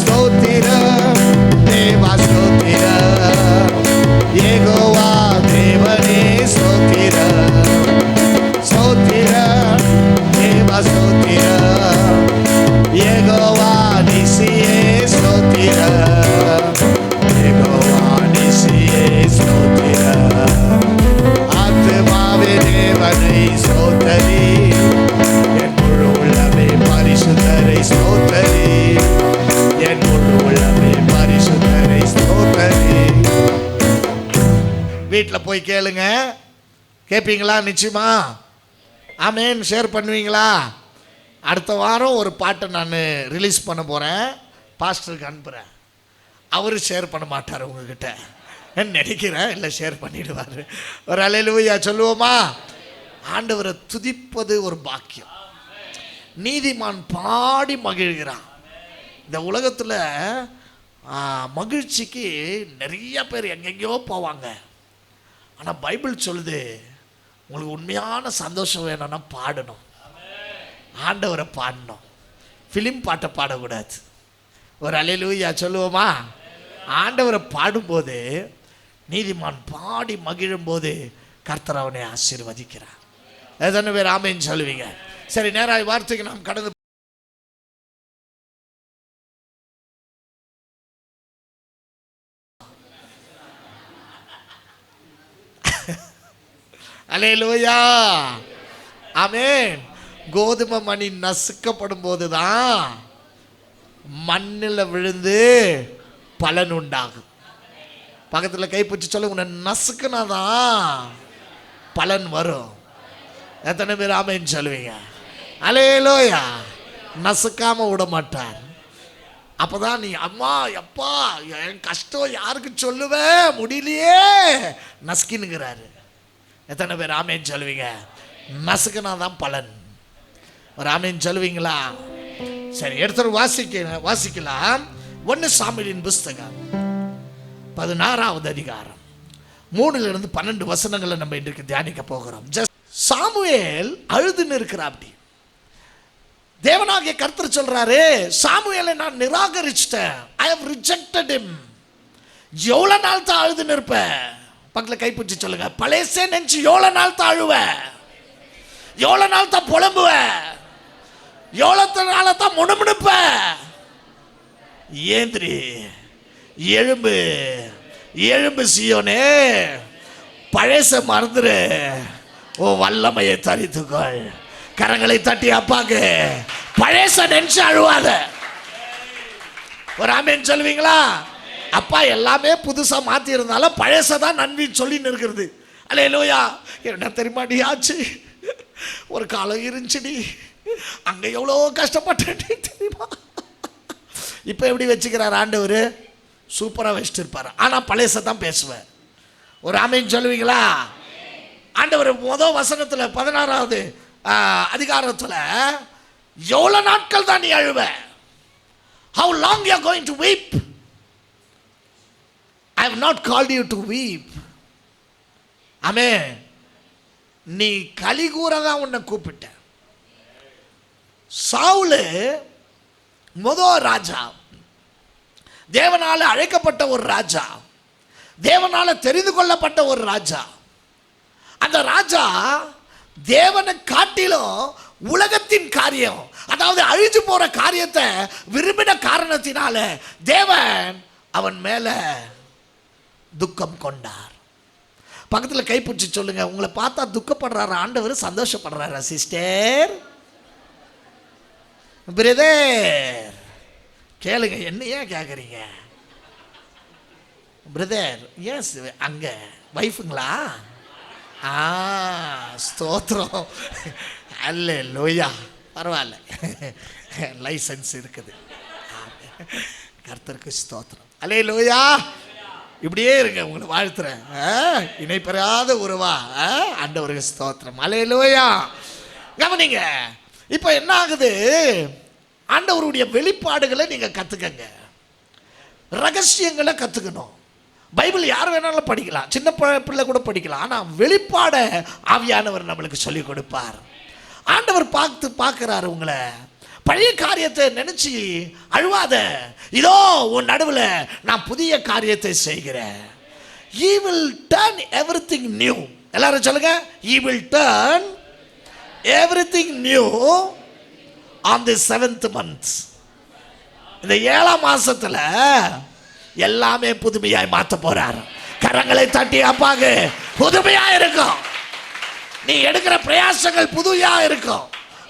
ஸ்தோத்திரம் தேவா ஸ்தோத்திரம், யெகோவா தேவனே ஸ்தோத்திரம். ஸ்தோத்திரம் தேவா ஸ்தோத்திரம், யெகோவா நிசியே ஸ்தோத்திரம், யெகோவா நிசியே ஸ்தோத்திரம். ஆத்துமாவே தேவனை ஸ்தோத்தரி, என் வீட்டில் போய் கேளுங்க. கேட்பீங்களா? நிச்சயமா ஆமேன். ஷேர் பண்ணுவீங்களா? அடுத்த வாரம் ஒரு பாட்டை நான் ரிலீஸ் பண்ண போகிறேன், பாஸ்டருக்கு அனுப்புகிறேன். அவர் ஷேர் பண்ண மாட்டார் உங்ககிட்ட நினைக்கிறேன், இல்லை ஷேர் பண்ணிடுவார். ஒரு அல்லேலூயா சொல்லுவோமா? ஆண்டவரை துதிப்பது ஒரு பாக்கியம். நீதிமான் பாடி மகிழ்கிறான். இந்த உலகத்தில் மகிழ்ச்சிக்கு நிறைய பேர் எங்கெங்கேயோ போவாங்க. ஆனால் பைபிள் சொல்லுது, உங்களுக்கு உண்மையான சந்தோஷம் வேணும்னா பாடணும், ஆண்டவரை பாடணும், ஃபிலிம் பாட்டை பாடக்கூடாது. ஒரு அல்லேலூயா சொல்லுவோமா? ஆண்டவரை பாடும்போது, நீதிமான் பாடி மகிழும்போது கர்த்தர் அவனை ஆசீர்வதிக்கிறார். எத்தனை பேர் ஆமென் சொல்லுவீங்க? சரி, நேராக வார்த்தைக்கு நாம் கடந்து அல்லேலூயா ஆமென். கோதுமை மணி நசுக்கப்படும் போதுதான் மண்ணில் விழுந்து பலன் உண்டாகும். பக்கத்தில் கைப்பிடிச்சு சொல்ல, உன்னை நசுக்குனாதான் பலன் வரும். எத்தனை பேர் ஆமென் சொல்லுவீங்க? அல்லேலூயா. நசுக்காம விட மாட்டார். அப்போதான் நீ அம்மா எப்பா என் கஷ்டம் யாருக்கு சொல்லுவேன், முடியலையே, நசுக்கினுங்கிறாரு. எத்தனை பேர் ஆமென் சொல்லுவீங்க? நசுக்குனாதான் பலன். ஒரு ஆமென் சொல்லுவீங்களா? சரி, எடுத்து வாசிக்கலாம். 1 சாமுவேலின் புஸ்தகம் 16வது அதிகாரம் 3 to 12 வசனங்களை நம்ம இன்றைக்கு தியானிக்க போகிறோம். சாமுவேல் அழுதுன்னு இருக்கிறா. அப்படி தேவனாகிய கர்த்தர் சொல்றாரு, சாமுவேலை நான் நிராகரிச்சிட்டேன். I have rejected him. எவ்வளவு நாள் தான் அழுதுன்னு இருப்ப? பக்கத்தில் கைப்பிடிச்சு சொல்லுங்க, பழையசே நினைச்சு எவ்வளவு நாள் தான் அழுவ, எவ்வளவு நாள் தான் புலம்புவ, எவ்வளவு நாள தான் முணுமுணுப்ப? ஏந்திரி, எழும்பு, எழும்பு சீயோனே, பழையச மறந்துரு, ஓ வல்லமையை தரித்துக்கொள். கரங்களை தட்டி அப்பாக்கு பழையச நினைச்சு அழுவாத. ஒரு ஆமென் சொல்லுவீங்களா? அப்பா எல்லாமே புதுசா மாத்தி இருந்தாலும் பழையசதான் நன்றி சொல்லி இருக்கிறது. அல்லேலூயா. என்ன தெரியுமாடி ஆச்சு? ஒரு காலம் இருந்துச்சுடி, அங்க எவ்வளோ கஷ்டப்பட்டேன் தெரியுமா? இப்ப எப்படி வச்சுக்கிறார் ஆண்டவர்? சூப்பரா வச்சுட்டு இருப்பாரு. ஆனா பழையசதான் பேசுவேன். ஒரு ஆமென் சொல்லுவீங்களா? ஆண்டவர் முதல் வசனத்துல 16வது அதிகாரத்துல எவ்வளவு நாட்கள் தான் நீ அழுவ? How long you are going to weep? I have not called you to weep. ஆமென். நீ களி கூறதான் உன்னை கூப்பிட்டேன். சவுல் முதல் ராஜா, தேவனால அழைக்கப்பட்ட ஒரு ராஜா, தேவனால தெரிந்து கொள்ளப்பட்ட ஒரு ராஜா. அந்த ராஜா தேவனை காட்டிலும் உலகத்தின் காரியம், அதாவது அழிஞ்சு போற காரியத்தை விரும்பின காரணத்தினால தேவன் அவன் மேல துக்கம் கொண்டார். பக்கத்தில் கைப்பிடிச்சு சொல்லுங்க, உங்களை பார்த்தா துக்கப்படுறாரு ஆண்டவர் சந்தோஷப்படுறாரா? சிஸ்டர், பிரதர், கேளுங்க. என்ன ஏன் கேட்குறீங்க? பிரதர், எஸ், அங்க வைஃபுங்களா? ஸ்தோத்திரம். அல்லேலூயா. பரவாயில்ல, லைசன்ஸ் இருக்குது. கர்த்தருக்கு ஸ்தோத்திரம். அல்லேலூயா. இப்படியே இருங்க, உங்களை வாழ்த்துறேன். இணைப்பெறாத உறவா ஆண்டவருக்கு ஸ்தோத்திரம். அல்லேலூயா. கவனிங்க, இப்போ என்ன ஆகுது? ஆண்டவருடைய வெளிப்பாடுகளை நீங்க கத்துக்கங்க, ரகசியங்களை கத்துக்கணும். பைபிள் யார் வேணாலும் படிக்கலாம், சின்ன பிள்ளை கூட படிக்கலாம். ஆனால் வெளிப்பாட ஆவியானவர் நம்மளுக்கு சொல்லிக் கொடுப்பார். ஆண்டவர் பார்க்கிறாரு உங்களை. பழைய காரியத்தை நினைச்சு அழுவாத, இதோ உன் நடுவில் நான் புதிய காரியத்தை செய்கிறேன். He will turn everything new. எல்லாரும் சொல்லுங்க, He will turn everything new on the 7th month. இந்த 7ஆம் மாசத்துல எல்லாமே புதுமையாய் மாற்ற போறார். கரங்களை தட்டி அப்பாங்க, புதுமையா இருக்கும். நீ எடுக்கிற பிரயாசங்கள் புதுமையா இருக்கும்,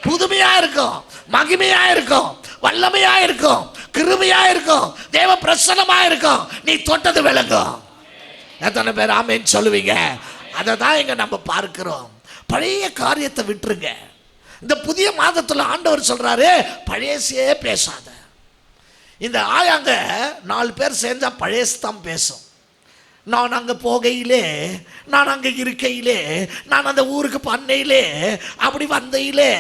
புதுமையா இருக்கும், மகிமையா இருக்கும், வல்லமையா இருக்கும், கிருபையா இருக்கும், தேவ பிரசன்னமா இருக்கும். நீ தொட்டது விளங்கும். எத்தனை பேர் ஆமென் சொல்லுவீங்க? அதை தான் இங்க நம்ம பார்க்கிறோம். பழைய காரியத்தை விட்டுருங்க. இந்த புதிய மாதத்தில் ஆண்டவர் சொல்றாரு, பழையசே பேசாத. இந்த ஆயாங்க 4 பேர் சேர்ந்தா பழையசு தான் பேசும். நான் அங்கே போகையிலே, நான் அங்கே இருக்கையிலே, நான் அந்த ஊருக்கு பண்ணையிலே, அப்படி வந்தையிலே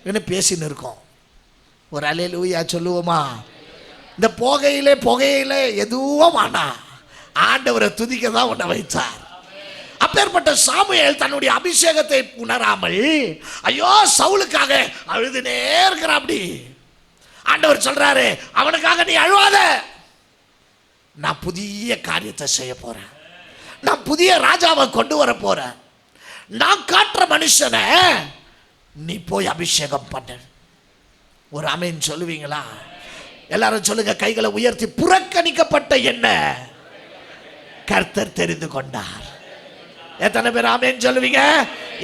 என்ன பேசின்னு இருக்கோம். ஒரு அல்லேலூயா சொல்லுவோமா? இந்த புகையிலே எதுவும் ஆனா ஆண்டவரை துதிக்க தான் உன்னை வைத்தார். அப்பேற்பட்ட சாமுவேல் தன்னுடைய அபிஷேகத்தை உணராமல் ஐயோ சவுலுக்காக அழுதுனே இருக்கிறான். அப்படி ஆண்டவர் சொல்றாரு, அவனுக்காக நீ அழுவாத, நான் புதிய காரியத்தை செய்ய போறேன், நான் புதிய ராஜாவை கொண்டு வர போறேன், நான் காட்டுற மனுஷனை நீ போய் அபிஷேகம் பண்ண. ஒரு ஆமென் சொல்லுவீங்களா? எல்லாரும் சொல்லுங்க, கைகளை உயர்த்தி. புறக்கணிக்கப்பட்ட என்ன கர்த்தர் தெரிந்து கொண்டார். எத்தனை பேர் ஆமென் சொல்லுவீங்க?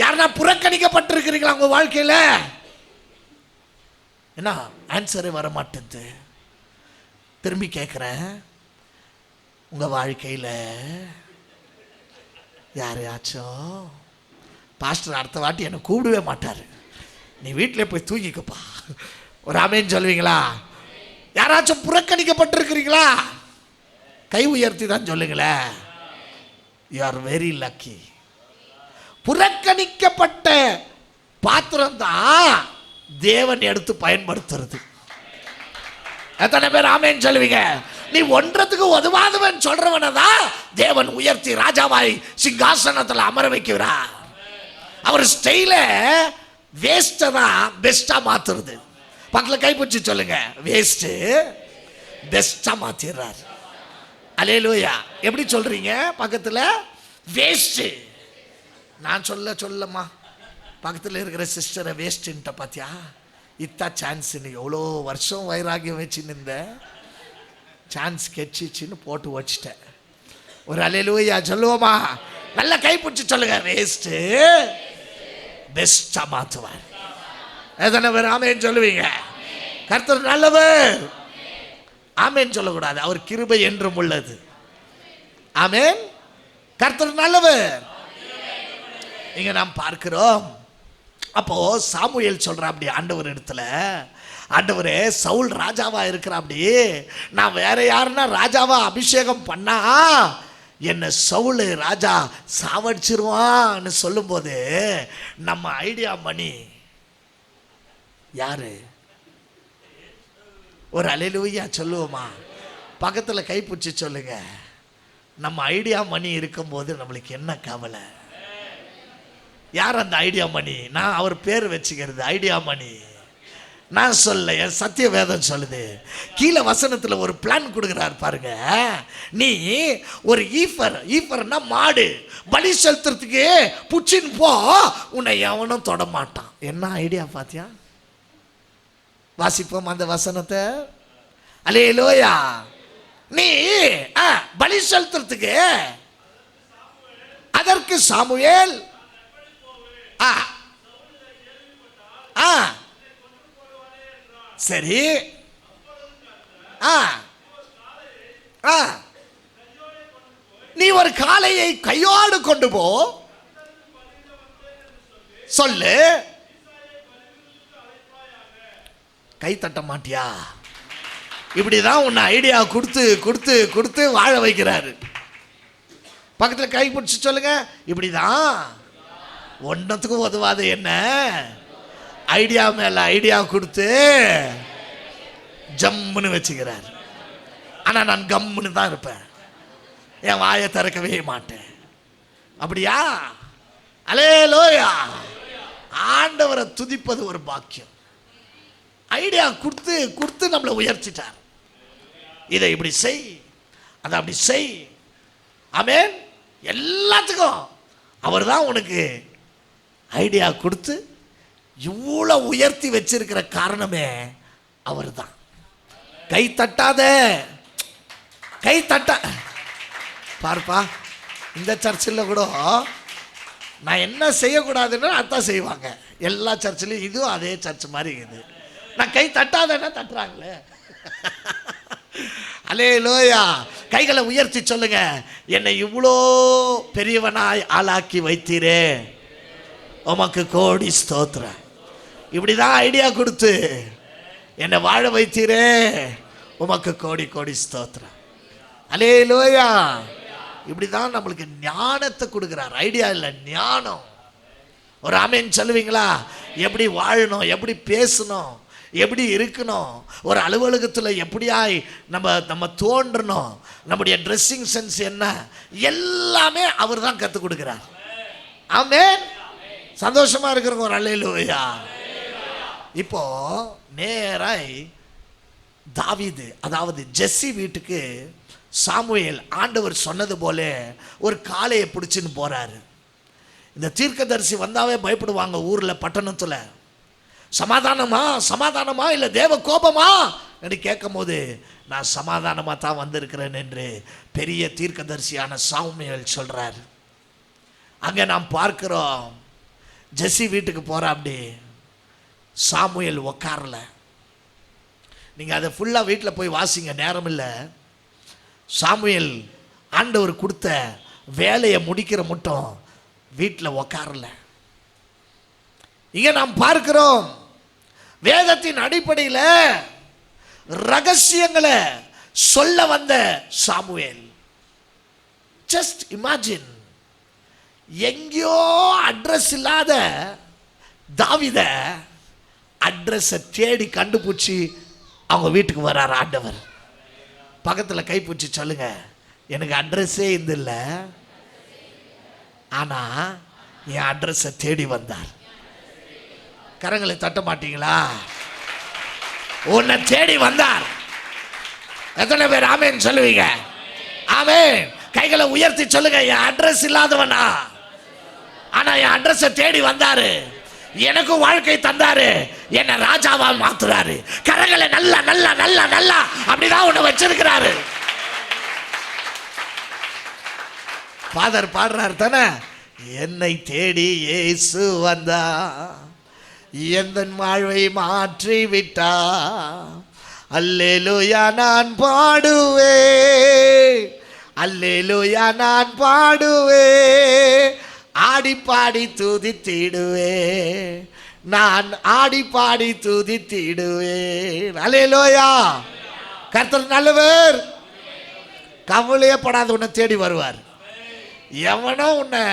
யாருன்னா புறக்கணிக்கப்பட்டிருக்கிறீங்களா உங்க வாழ்க்கையில? என்ன ஆன்சரே வர மாட்டேங்குது. திரும்பி கேட்குறேன், உங்க வாழ்க்கையில யாரையாச்சும் பாஸ்டர் அடுத்த வாட்டி என்னை கூப்பிடவே மாட்டார், நீ வீட்டிலே போய் தூங்கிக்கப்பா, ஒரு ஆமென் சொல்லுவீங்களா? யாராச்சும் புறக்கணிக்கப்பட்டிருக்கிறீங்களா? கை உயர்த்தி தான் சொல்லுங்களேன். You are very lucky. புறக்கணிக்கப்பட்ட பாத்திரம் தான் தேவன் எடுத்து பயன்படுத்துறது. எத்தனை பேர் ஆமென் சொல்லுவீங்க? நீ ஒன்றத்துக்கு உதவாதவன் சொல்றவனை தான் தேவன் உயர்த்தி ராஜாவாய் சிங்காசனத்தில் அமர வைக்கிறார். அவர் ஸ்டைல வேஸ்ட்டை தான் பெஸ்டா மாத்துறது. பக்கத்தில் கைப்பிடிச்சு சொல்லுங்க, வேஸ்ட் பெஸ்டா மாத்திடுறாரு. அல்லேலூயா. எப்படி சொல்றீங்க? பக்கத்தில் வேஸ்ட். நான் சொல்லம்மா, பக்கத்தில் இருக்கிற சிஸ்டரை வேஸ்ட்டுன்ட்ட பார்த்தியா, இத்தா சான்ஸ்ன்னு எவ்வளோ வருஷம் வைராகியம் வச்சுன்னு இருந்த சான்ஸ் கெச்சிச்சின்னு போட்டு வச்சிட்டேன். ஒரு அல்லேலூயா சொல்லுவோமா? நல்ல கைப்பிடிச்சு சொல்லுங்க, வேஸ்ட் பெஸ்டா மாற்றுவார். எத்தனை பேர் ஆமென் சொல்லுவீங்க? கர்த்தர் நல்லவர். ஆமென் சொல்லக்கூடாது, அவர் கிருபை என்றும் உள்ளது. ஆமென். கர்த்தர் நல்லவர். இங்க நாம் பார்க்கிறோம். அப்போ சாமுவேல் சொல்ற அப்படி ஆண்டவர் இடத்துல, ஆண்டவரே சவுல் ராஜாவா இருக்கிற, அப்படி நான் வேற யாருன்னா ராஜாவா அபிஷேகம் பண்ணா என்ன சவுல் ராஜா சாவடிச்சிருவான்னு சொல்லும்போது நம்ம ஐடியா மணி யாரு? ஒரு அல்லேலூயா சொல்லுவோமா? பக்கத்தில் கைப்பிடிச்சு சொல்லுங்க, நம்ம ஐடியா மணி இருக்கும்போது நம்மளுக்கு என்ன கவலை? யார் அந்த ஐடியா மணி? நான் அவர் பேர் வச்சுக்கிறது ஐடியா மணி. நான் சொல்ல, என் சத்திய வேதம் சொல்லுது. கீழே வசனத்தில் ஒரு பிளான் கொடுக்குறாரு பாருங்க. நீ ஒரு ஈஃபர்னா மாடு பலி செலுத்துறதுக்கு புச்சின்னு போ, உன்னை எவனும் தொட மாட்டான். என்ன ஐடியா பாத்தியா? வாசிப்போம் அந்த வசனத்தை. அல்லேலூயா. நீ பலி செலுத்துறதுக்கு அதற்கு சாமுவேல் சரி நீ ஒரு காளையை கையோடு கொண்டு போ சொல்லு. கை தட்ட மாட்டியா? இப்படிதான் உன்னை ஐடியா கொடுத்து கொடுத்து கொடுத்து வாழ வைக்கிறாரு. பக்கத்தில் கை பிடிச்சி சொல்லுங்க, இப்படிதான் ஒன்றத்துக்கும் உதவாது என்ன ஐடியா மேல ஐடியா கொடுத்து ஜம்முன்னு வச்சுக்கிறார். ஆனா நான் கம்முன்னு தான் இருப்பேன், என் வாயை திறக்கவே மாட்டேன். அப்படியா? அல்லேலூயா. ஆண்டவரை துதிப்பது ஒரு பாக்கியம். ஐடியா கொடுத்து கொடுத்து நம்மளை உயர்த்திட்டார். இதை இப்படி செய், அதை அப்படி செய். ஆமென். எல்லாத்துக்கும் அவர் தான் உனக்கு ஐடியா கொடுத்து இவ்வளோ உயர்த்தி வச்சிருக்கிற காரணமே அவர் தான். கை தட்டாத, கை தட்ட பார்ப்பா. இந்த சர்ச்சில் கூட நான் என்ன செய்யக்கூடாதுன்னு அதான் செய்வாங்க. எல்லா சர்ச்சிலையும் இதுவும் அதே சர்ச் மாதிரி இருக்குது. நான் கை தட்டாதன்னா தட்டுறாங்களே. அல்லேலூயா. கைகளை உயர்த்தி சொல்லுங்க, என்னை இவ்வளோ பெரியவனாய் ஆளாக்கி வைத்தீரே, உமக்கு கோடி ஸ்தோத்திரம். இப்படிதான் ஐடியா கொடுத்து என்னை வாழ வைத்தீரே, உமக்கு கோடி கோடி ஸ்தோத்திரம். அல்லேலூயா. இப்படிதான் நம்மளுக்கு ஞானத்தை கொடுக்கிறார். ஐடியா இல்லை, ஞானம். ஒரு ஆமென் சொல்லுவீங்களா? எப்படி வாழணும், எப்படி பேசணும், எப்படி இருக்கணும், ஒரு அலுவலகத்தில் எப்படியாய் நம்ம தோன்றணும், நம்முடைய ட்ரெஸ்ஸிங் சென்ஸ் என்ன, எல்லாமே அவர் தான் கற்றுக் கொடுக்கிறார். ஆமென். சந்தோஷமா இருக்கிறவங்க ஒரு அல்லேலூயா. இப்போ நேராய் தாவீது, அதாவது ஜெஸ்ஸி வீட்டுக்கு சாமுவேல் ஆண்டவர் சொன்னது போல ஒரு காளையை பிடிச்சின்னு போறாரு. இந்த தீர்க்கதரிசி வந்தாவே பயப்படுவாங்க ஊரில், பட்டணத்தில். சமாதானமா சமாதானமா இல்லை தேவ கோபமா என்று கேட்கும் போது, நான் சமாதானமாக தான் வந்திருக்கிறேன் என்று பெரிய தீர்க்கதரிசியான சாமுவேல் சொல்கிறார். அங்கே நாம் பார்க்கிறோம், ஜெஸ்ஸி வீட்டுக்கு போகிற அப்படி சாமுவேல் உக்காரல. நீங்கள் அதை ஃபுல்லாக வீட்டில் போய் வாசிங்க, நேரம் இல்லை. சாமுவேல் ஆண்டவர் கொடுத்த வேலையை முடிக்கிற மட்டும் வீட்டில் உக்காரல. இங்கே நாம் பார்க்கிறோம், வேதத்தின் அடிப்படையில் ரகசியங்களை சொல்ல வந்த சாமுவேல். ஜஸ்ட் இமேஜின், எங்கேயோ அட்ரஸ் இல்லாத தாவீத அட்ரஸை தேடி கண்டுபிடிச்சி அவங்க வீட்டுக்கு வர்றார் ஆண்டவர். பக்கத்தில் கைப்பிடிச்சி சொல்லுங்க, எனக்கு அட்ரஸே இது இல்லை, ஆனால் என் அட்ரஸை தேடி வந்தார். கரங்களை தட்ட மாட்டீங்களா? உன்னை தேடி வந்தார். எத்தனை பேர் ஆமென் சொல்லுவீங்க? ஆமென். கைகளை உயர்த்தி சொல்லுங்க, என் அட்ரஸ் இல்லாதவனா, ஆனா என் அட்ரஸை தேடி வந்தாரு, எனக்கும் வாழ்க்கை தந்தாரு, என்ன ராஜாவா மாத்துறாரு. கரங்களை நல்லா நல்லா நல்லா நல்லா அப்படிதான் உன்னை வச்சிருக்கிறாரு. ஃபாதர் பாடுறாரு தானே, என்னை தேடி இயேசு வந்தா, எந்த வாழ்வை மாற்றி விட்டா, அல்லேலூயா நான் பாடுவே, அல்லேலூயா நான் பாடுவே, ஆடி பாடி துதித்திடுவே, நான் ஆடி பாடி துதித்திடுவே. அல்லேலூயா. கர்த்தர் நல்லவர். கவலையே படாத, உன்னை தேடி வருவார். எவனோ உன்னை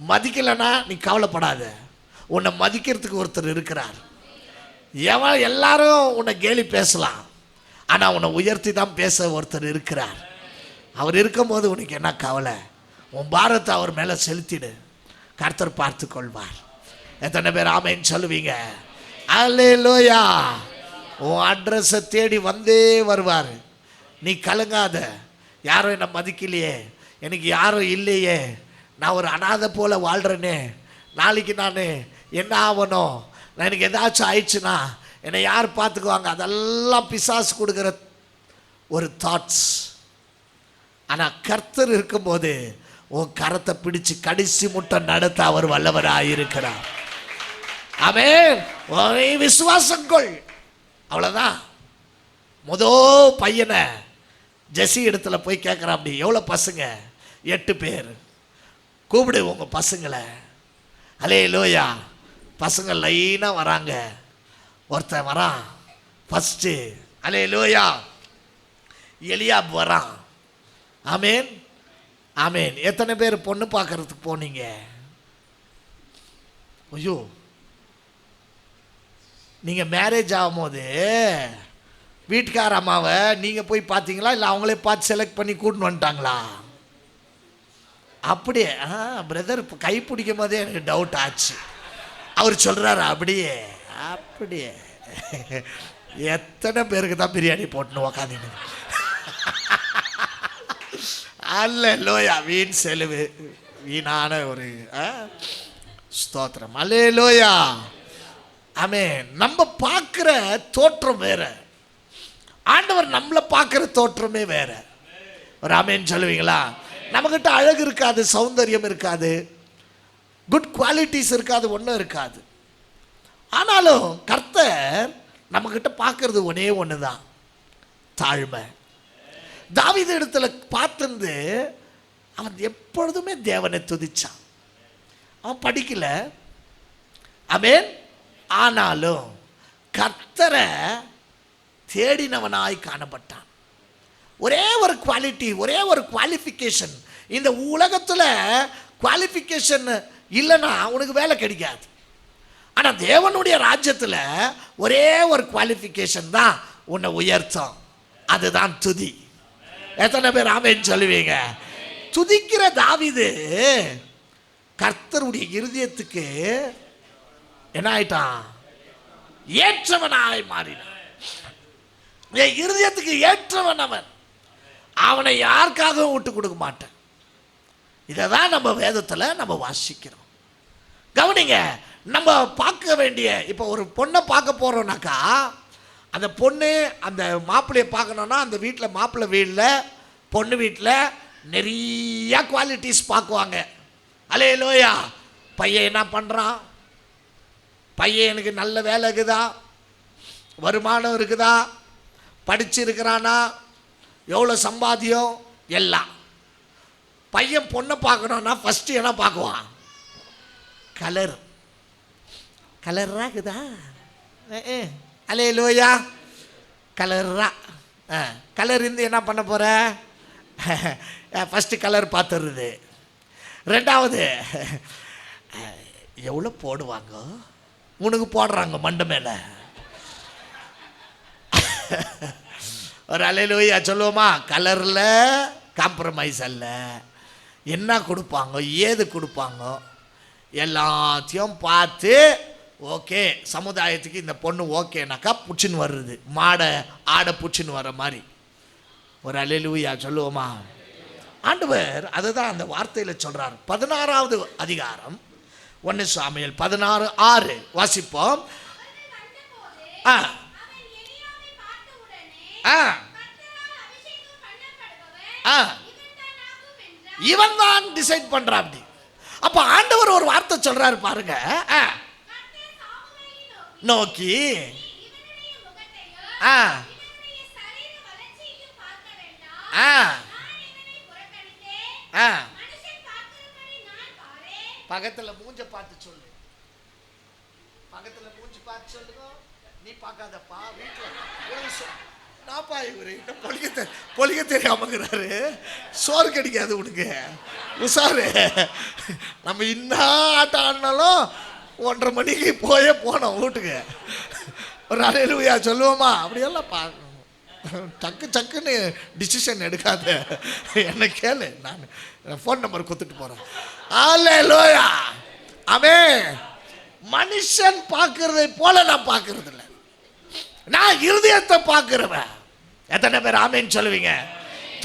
மதிக்கலைன்னா நீ கவலைப்படாத, உன்னை மதிக்கிறதுக்கு ஒருத்தர் இருக்கிறார். எல்லாரும் உன்னை கேலி பேசலாம், ஆனால் உன்னை உயர்த்தி தான் பேச ஒருத்தர் இருக்கிறார். அவர் இருக்கும்போது உனக்கு என்ன கவலை? உன் பாரத்தை அவர் மேலே செலுத்திடு, கர்த்தர் பார்த்து கொள்வார். எத்தனை பேர் ஆமென் சொல்லுவீங்க? அல்லேலூயா. உன் அட்ரஸை தேடி வந்தே வருவார். நீ கலங்காத, யாரும் என்னை மதிக்கலையே, எனக்கு யாரும் இல்லையே, நான் ஒரு அனாதை போல் வாழ்கிறேனே, நாளைக்கு நான் என்ன ஆகணும், நான் எனக்கு ஏதாச்சும் ஆயிடுச்சுன்னா என்னை யார் பார்த்துக்குவாங்க, அதெல்லாம் பிசாசு கொடுக்குற ஒரு தாட்ஸ். ஆனால் கர்த்தர் இருக்கும்போது உன் கரத்தை பிடிச்சு கடைசி முட்டை நடத்த அவர் வல்லவராக இருக்கிறார். ஆமென். விசுவாசங்கள் அவ்வளோதான். பையனை ஜெஸ்ஸி இடத்துல போய் கேட்குறான், அப்படி எவ்வளோ பசங்க? 8 பேர். கூப்பிடு உங்கள் பசங்களை. அல்லேலூயா. பசங்க லைனாக வராங்க. ஒருத்தன் வரான் ஃபஸ்ட்டு. அல்லேலூயா. எலியாப் வரான். ஆமேன் ஆமேன். எத்தனை பேர் பொண்ணு பார்க்கறதுக்கு போனீங்க? ஐயோ, நீங்கள் மேரேஜ் ஆகும்போது வீட்டுக்கார அம்மாவை நீங்கள் போய் பார்த்தீங்களா, இல்லை அவங்களே பார்த்து செலக்ட் பண்ணி கூட்டின்னு வந்துட்டாங்களா? அப்படியே பிரதர் கை பிடிக்கும் போதே எனக்கு டவுட் ஆச்சு. அவர் சொல்கிறாரு அப்படியே அப்படியே. எத்தனை பேருக்கு தான் பிரியாணி போட்டுன்னு உக்காந்துன்னு? அல்லேலூயா. வீண் செலவு, வீணான ஒரு ஸ்தோத்திரம். அல்லேலூயா. ஆமென். நம்ம பார்க்குற தோற்றம் வேற, ஆண்டவர் நம்மளை பார்க்குற தோற்றமே வேற. ஒரு ஆமென் சொல்லுவீங்களா? நம்மக்கிட்ட அழகு இருக்காது, சௌந்தரியம் இருக்காது, குட் குவாலிட்டிஸ் இருக்காது, ஒன்றும் இருக்காது. ஆனாலும் கர்த்தர் நம்மக்கிட்ட பார்க்கறது ஒன்றே ஒன்று தான், தாழ்மை. தாவீது இடத்துல பார்த்துருந்து அவன் எப்பொழுதுமே தேவனை துதிச்சான். அவன் படிக்கல, ஆமென். ஆனாலும் கர்த்தரை தேடினவனாய் காணப்பட்டான். ஒரே ஒரு குவாலிட்டி, ஒரே ஒரு குவாலிஃபிகேஷன். இந்த உலகத்தில் குவாலிஃபிகேஷன் இல்லைன்னா உனக்கு வேலை கிடைக்காது. ஆனால் தேவனுடைய ராஜ்யத்தில் ஒரே ஒரு குவாலிஃபிகேஷன் தான் உன்னை உயர்த்தும், அதுதான் துதி. எத்தனை பேர் ஆமென் சொல்லுவீங்க? துதிக்கிற தாவீது கர்த்தருடைய இருதயத்துக்கு என்ன ஆயிட்டான்? ஏற்றவனாய் மாறினான். என் இருதயத்துக்கு ஏற்றவன் அவன். அவனை யாருக்காகவும் விட்டு கொடுக்க மாட்டேன். இதை தான் நம்ம வேதத்தில் நம்ம வாசிக்கிறோம். கவனிங்க, நம்ம பார்க்க வேண்டிய, இப்போ ஒரு பொண்ணை பார்க்க போகிறோம்னாக்கா அந்த பொண்ணு அந்த மாப்பிள்ளையை பார்க்கணுன்னா அந்த வீட்டில், மாப்பிள்ளை வீட்டில், பொண்ணு வீட்டில் நிறைய குவாலிட்டிஸ் பார்க்குவாங்க. அல்லேலூயா. பையன் என்ன பண்ணுறான், பையனுக்கு நல்ல வேலை இருக்குதா, வருமானம் இருக்குதா, படிச்சிருக்கிறானா, எவ்வளோ சம்பாத்தியம், எல்லாம். பையன் பொண்ணை பார்க்கணுன்னா ஃபஸ்ட்டு என்ன பார்க்குவான்? கலர். கலராக இருக்குதா? அல்லேலூயா. கலரா. கலர் இருந்து என்ன பண்ண போகிற? ஃபஸ்ட்டு கலர் பார்த்துடுறது. ரெண்டாவது எவ்வளோ போடுவாங்க, உனக்கு போடுறாங்க மண்டை மேலே. ஒரு அல்லேலூயா சொல்லுவோமா? கலரில் காம்ப்ரமைஸ் அல்ல. என்ன கொடுப்பாங்க, ஏது கொடுப்பாங்க, எல்லாத்தையும் பார்த்து ஓகே, சமுதாயத்துக்கு இந்த பொண்ணு ஓகேனாக்கா புச்சின்னு வர்றது, மாடை ஆடை புச்சின்னு வர்ற மாதிரி. ஒரு அல்லேலூயா சொல்லுவோமா? ஆண்டவர் அதுதான் அந்த வார்த்தையில் சொல்கிறார். 16வது அதிகாரம் 1 சாமுவேல் 16:6 வாசிப்போம். இவன் தான் டிசைட் பண்றான். அப்படி அப்ப ஆண்டவர் ஒரு வார்த்தை சொல்றாரு பாருங்க. நோக்கி பக்கத்துல மூஞ்ச பார்த்து சொல்லு, பக்கத்துல மூஞ்சி பார்த்து சொல்லுங்க. நீ பார்க்காதப்பா, வீட்டில் நாப்பா இவரு இன்னும் பொலிக்க தெரியாமங்கிறாரு. சோறு கிடைக்காது உனக்கு, உஷாரு. நம்ம இன்னும் ஆட்டம் ஆடினாலும் 1:30 மணிக்கு போனோம் வீட்டுக்கு. ஒரு அல்லேலூயா சொல்லுவோமா? அப்படியெல்லாம் பார்க்கணும். சக்குன்னு டிசிஷன் எடுக்காத, என்ன கேளு, நான் ஃபோன் நம்பர் கொடுத்துட்டு போகிறேன். அல்லேலூயா. ஆமென். மனுஷன் பார்க்கறதை போல நான் பார்க்கறது இல்லை, நான் இருதயத்தை பார்க்கிறவன். எத்தனை பேர் ஆமென் சொல்லுவீங்க?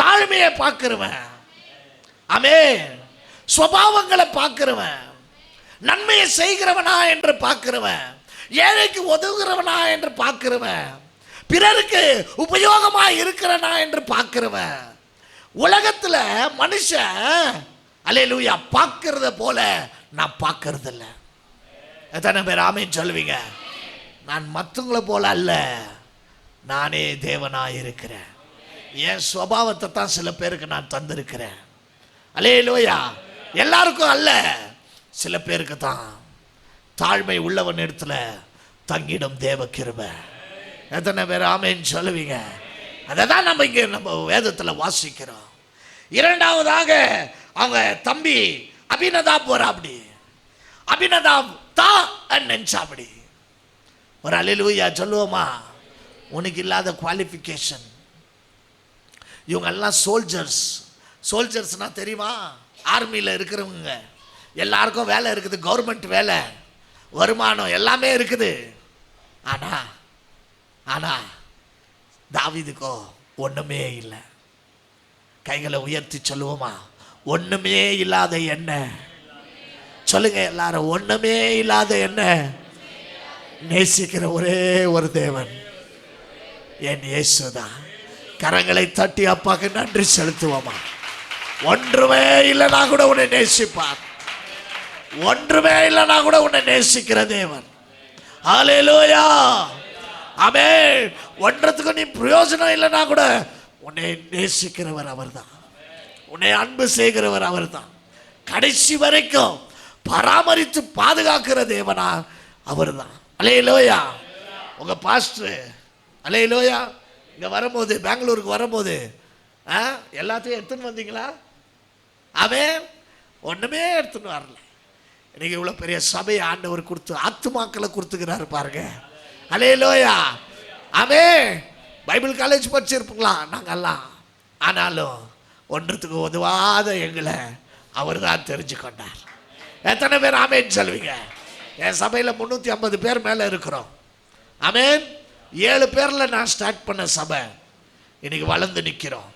தாழ்மையை பார்க்கிறவன், ஆமென். சுபாவங்களை பார்க்கிறவன், நன்மையை செய்கிறவனா என்று பார்க்கிறவன், ஏழைக்கு உதவுகிறவனா என்று பார்க்கிறவன், பிறருக்கு உபயோகமா இருக்கிறனா என்று பார்க்கிறவன். உலகத்துல மனுஷன் அல்லேலூயா பார்க்கறத போல நான் பார்க்கறது இல்லை. எத்தனை பேர் ஆமென் சொல்லுவீங்க? நான் மற்றவங்களை போல அல்ல, நானே தேவனாய் இருக்கிறேன். என் சுபாவத்தை தான் சில பேருக்கு நான் தந்திருக்கிறேன். அல்லேலூயா. எல்லாருக்கும் அல்ல, சில பேருக்கு தான். தாழ்மை உள்ளவன் இடத்துல தங்கிடும் தேவ கிருபை. எத்தனை பேர் ஆமென் சொல்லுவீங்க? அதை தான் நம்ம இங்கே நம்ம வேதத்தில் வாசிக்கிறோம். இரண்டாவதாக அவங்க தம்பி அபினதாப் போறாப்படி. அபினதாப் தான் நினைச்சாப்படி. ஒரு அல்லேலூயா சொல்லுவோமா? உனக்கு இல்லாத குவாலிஃபிகேஷன். இவங்கெல்லாம் சோல்ஜர்ஸ். சோல்ஜர்ஸ்னால் தெரியுமா? ஆர்மியில் இருக்கிறவங்க. எல்லாருக்கும் வேலை இருக்குது, கவர்மெண்ட் வேலை, வருமானம் எல்லாமே இருக்குது. ஆனால் தாவீதுக்கோ ஒன்றுமே இல்லை. கைகளை உயர்த்தி சொல்லுவோமா? ஒன்றுமே இல்லாத என்ன சொல்லுங்க எல்லாரும். ஒன்றுமே இல்லாத என்ன நேசிக்கிற ஒரே ஒரு தேவன் என் இயேசுதான். கரங்களை தட்டி அப்பாக்கு நன்றி செலுத்துவோமா? ஒன்றுமே இல்லைனா கூட உன்னை நேசிப்பார். ஒன்றுமே இல்லைனா கூட உன்னை நேசிக்கிற தேவன். ஹல்லேலூயா. ஆமென். ஒன்றத்துக்கு நீ பிரயோஜனம் இல்லைனா கூட உன்னை நேசிக்கிறவர் அவர்தான், உன்னை அன்பு செய்கிறவர் அவர்தான், கடைசி வரைக்கும் பராமரித்து பாதுகாக்கிற தேவனா அவர்தான். அல்லேலூயா. உங்க பாஸ்டர் அல்லேலூயா இங்க வரும்போது, பெங்களூருக்கு வரும்போது எல்லாத்தையும் எடுத்துன்னு வந்தீங்களா? அவன் ஒண்ணுமே எடுத்துன்னு வரல. இன்னைக்கு இவ்வளவு பெரிய சபையை ஆண்டவர் கொடுத்து ஆத்துமாக்களை கொடுத்துக்கிறாரு பாருங்க. அல்லேலூயா. அவன் பைபிள் காலேஜ் படிச்சிருப்பீங்களா நாங்கெல்லாம், ஆனாலும் ஒன்றத்துக்கு உதவாத எங்களை அவர் தான் தெரிஞ்சு கொண்டார். எத்தனை பேர் ஆமேன் சொல்வீங்க? என் சபையில் 350 பேர் மேலே இருக்கிறோம். ஆமேன். 7 பேரில் நான் ஸ்டார்ட் பண்ண சபை இன்னைக்கு வளர்ந்து நிற்கிறோம்.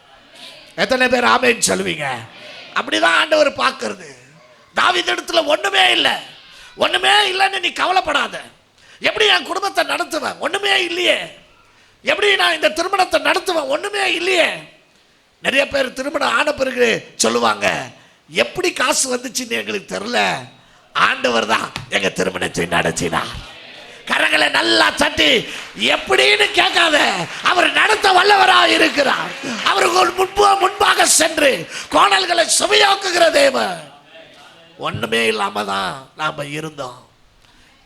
எத்தனை பேர் ஆமேன் சொல்வீங்க? அப்படிதான் ஆண்டவர் பார்க்கறது. தாவீது இடத்துல ஒண்ணுமே இல்லை, ஒண்ணுமே இல்லைன்னு நீ கவலைப்படாத. எப்படி என் குடும்பத்தை நடத்துவேன்? ஒண்ணுமே இல்லையே. எப்படி நான் இந்த திருமணத்தை நடத்துவேன்? ஒண்ணுமே இல்லையே. நிறைய பேர் திருமணம் ஆன பிறகு சொல்லுவாங்க, எப்படி காசு வந்துச்சுன்னு எங்களுக்கு தெரியல, ஆண்டவர் தான் எங்க திருமணத்தை நடத்தினார். கரங்களை நல்லா தட்டி எப்படின்னு கேட்காத, அவர் நடத்த வல்லவராக இருக்கிறார். அவருக்கு முன்பாக சென்று கோணல்களை சுமையாக்குகிற தேவன். ஒண்ணுமே இல்லாம தான் நாம இருந்தோம்,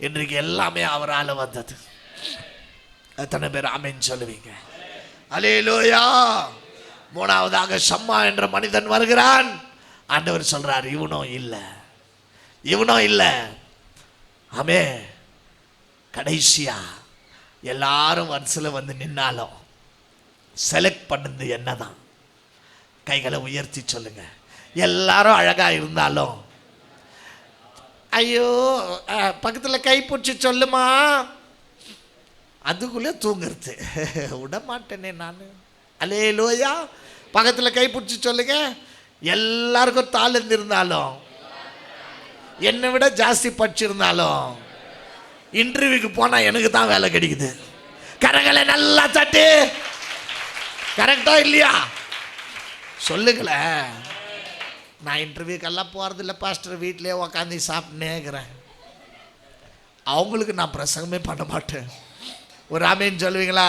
இன்றைக்கு எல்லாமே அவரால் வந்தது. எத்தனை பேர் ஆமென் சொல்லுவீங்க? அல்லேலூயா. மூணாவதாக சம்மா என்ற மனிதன் வருகிறான். ஆண்டவர் சொல்றார், இவனும் இல்லை, இவனும் இல்லை. ஆமே. கடைசியா எல்லாரும் வரிசையில் வந்து நின்னாலும் செலக்ட் பண்ணது என்னதான்? கைகளை உயர்த்தி சொல்லுங்க. எல்லாரும் அழகா இருந்தாலும், ஐயோ பக்கத்தில் கை பிடிச்சி சொல்லுமா, அதுக்குள்ளே தூங்குறது விட மாட்டேனே நான். அல்லேலூயா. பக்கத்தில் கை பிடிச்சி சொல்லுங்க. எல்லாருக்கும் தாளந்து இருந்தாலும், என்னை விட ஜாஸ்தி படிச்சிருந்தாலும், இன்டர்வியூக்கு போனால் எனக்கு தான் வேலை கிடைக்குது. கரங்களை நல்லா தட்டு. கரெக்டா இல்லையா? சொல்லுங்களேன். நான் இன்டர்வியூக்கெல்லாம் போகிறதில்ல பாஸ்டர், வீட்டிலே உக்காந்து சாப்பிட்னேங்கிறேன். அவங்களுக்கு நான் பிரசங்கமே பண்ண மாட்டேன். ஒரு ஆமேன் சொல்லுவீங்களா?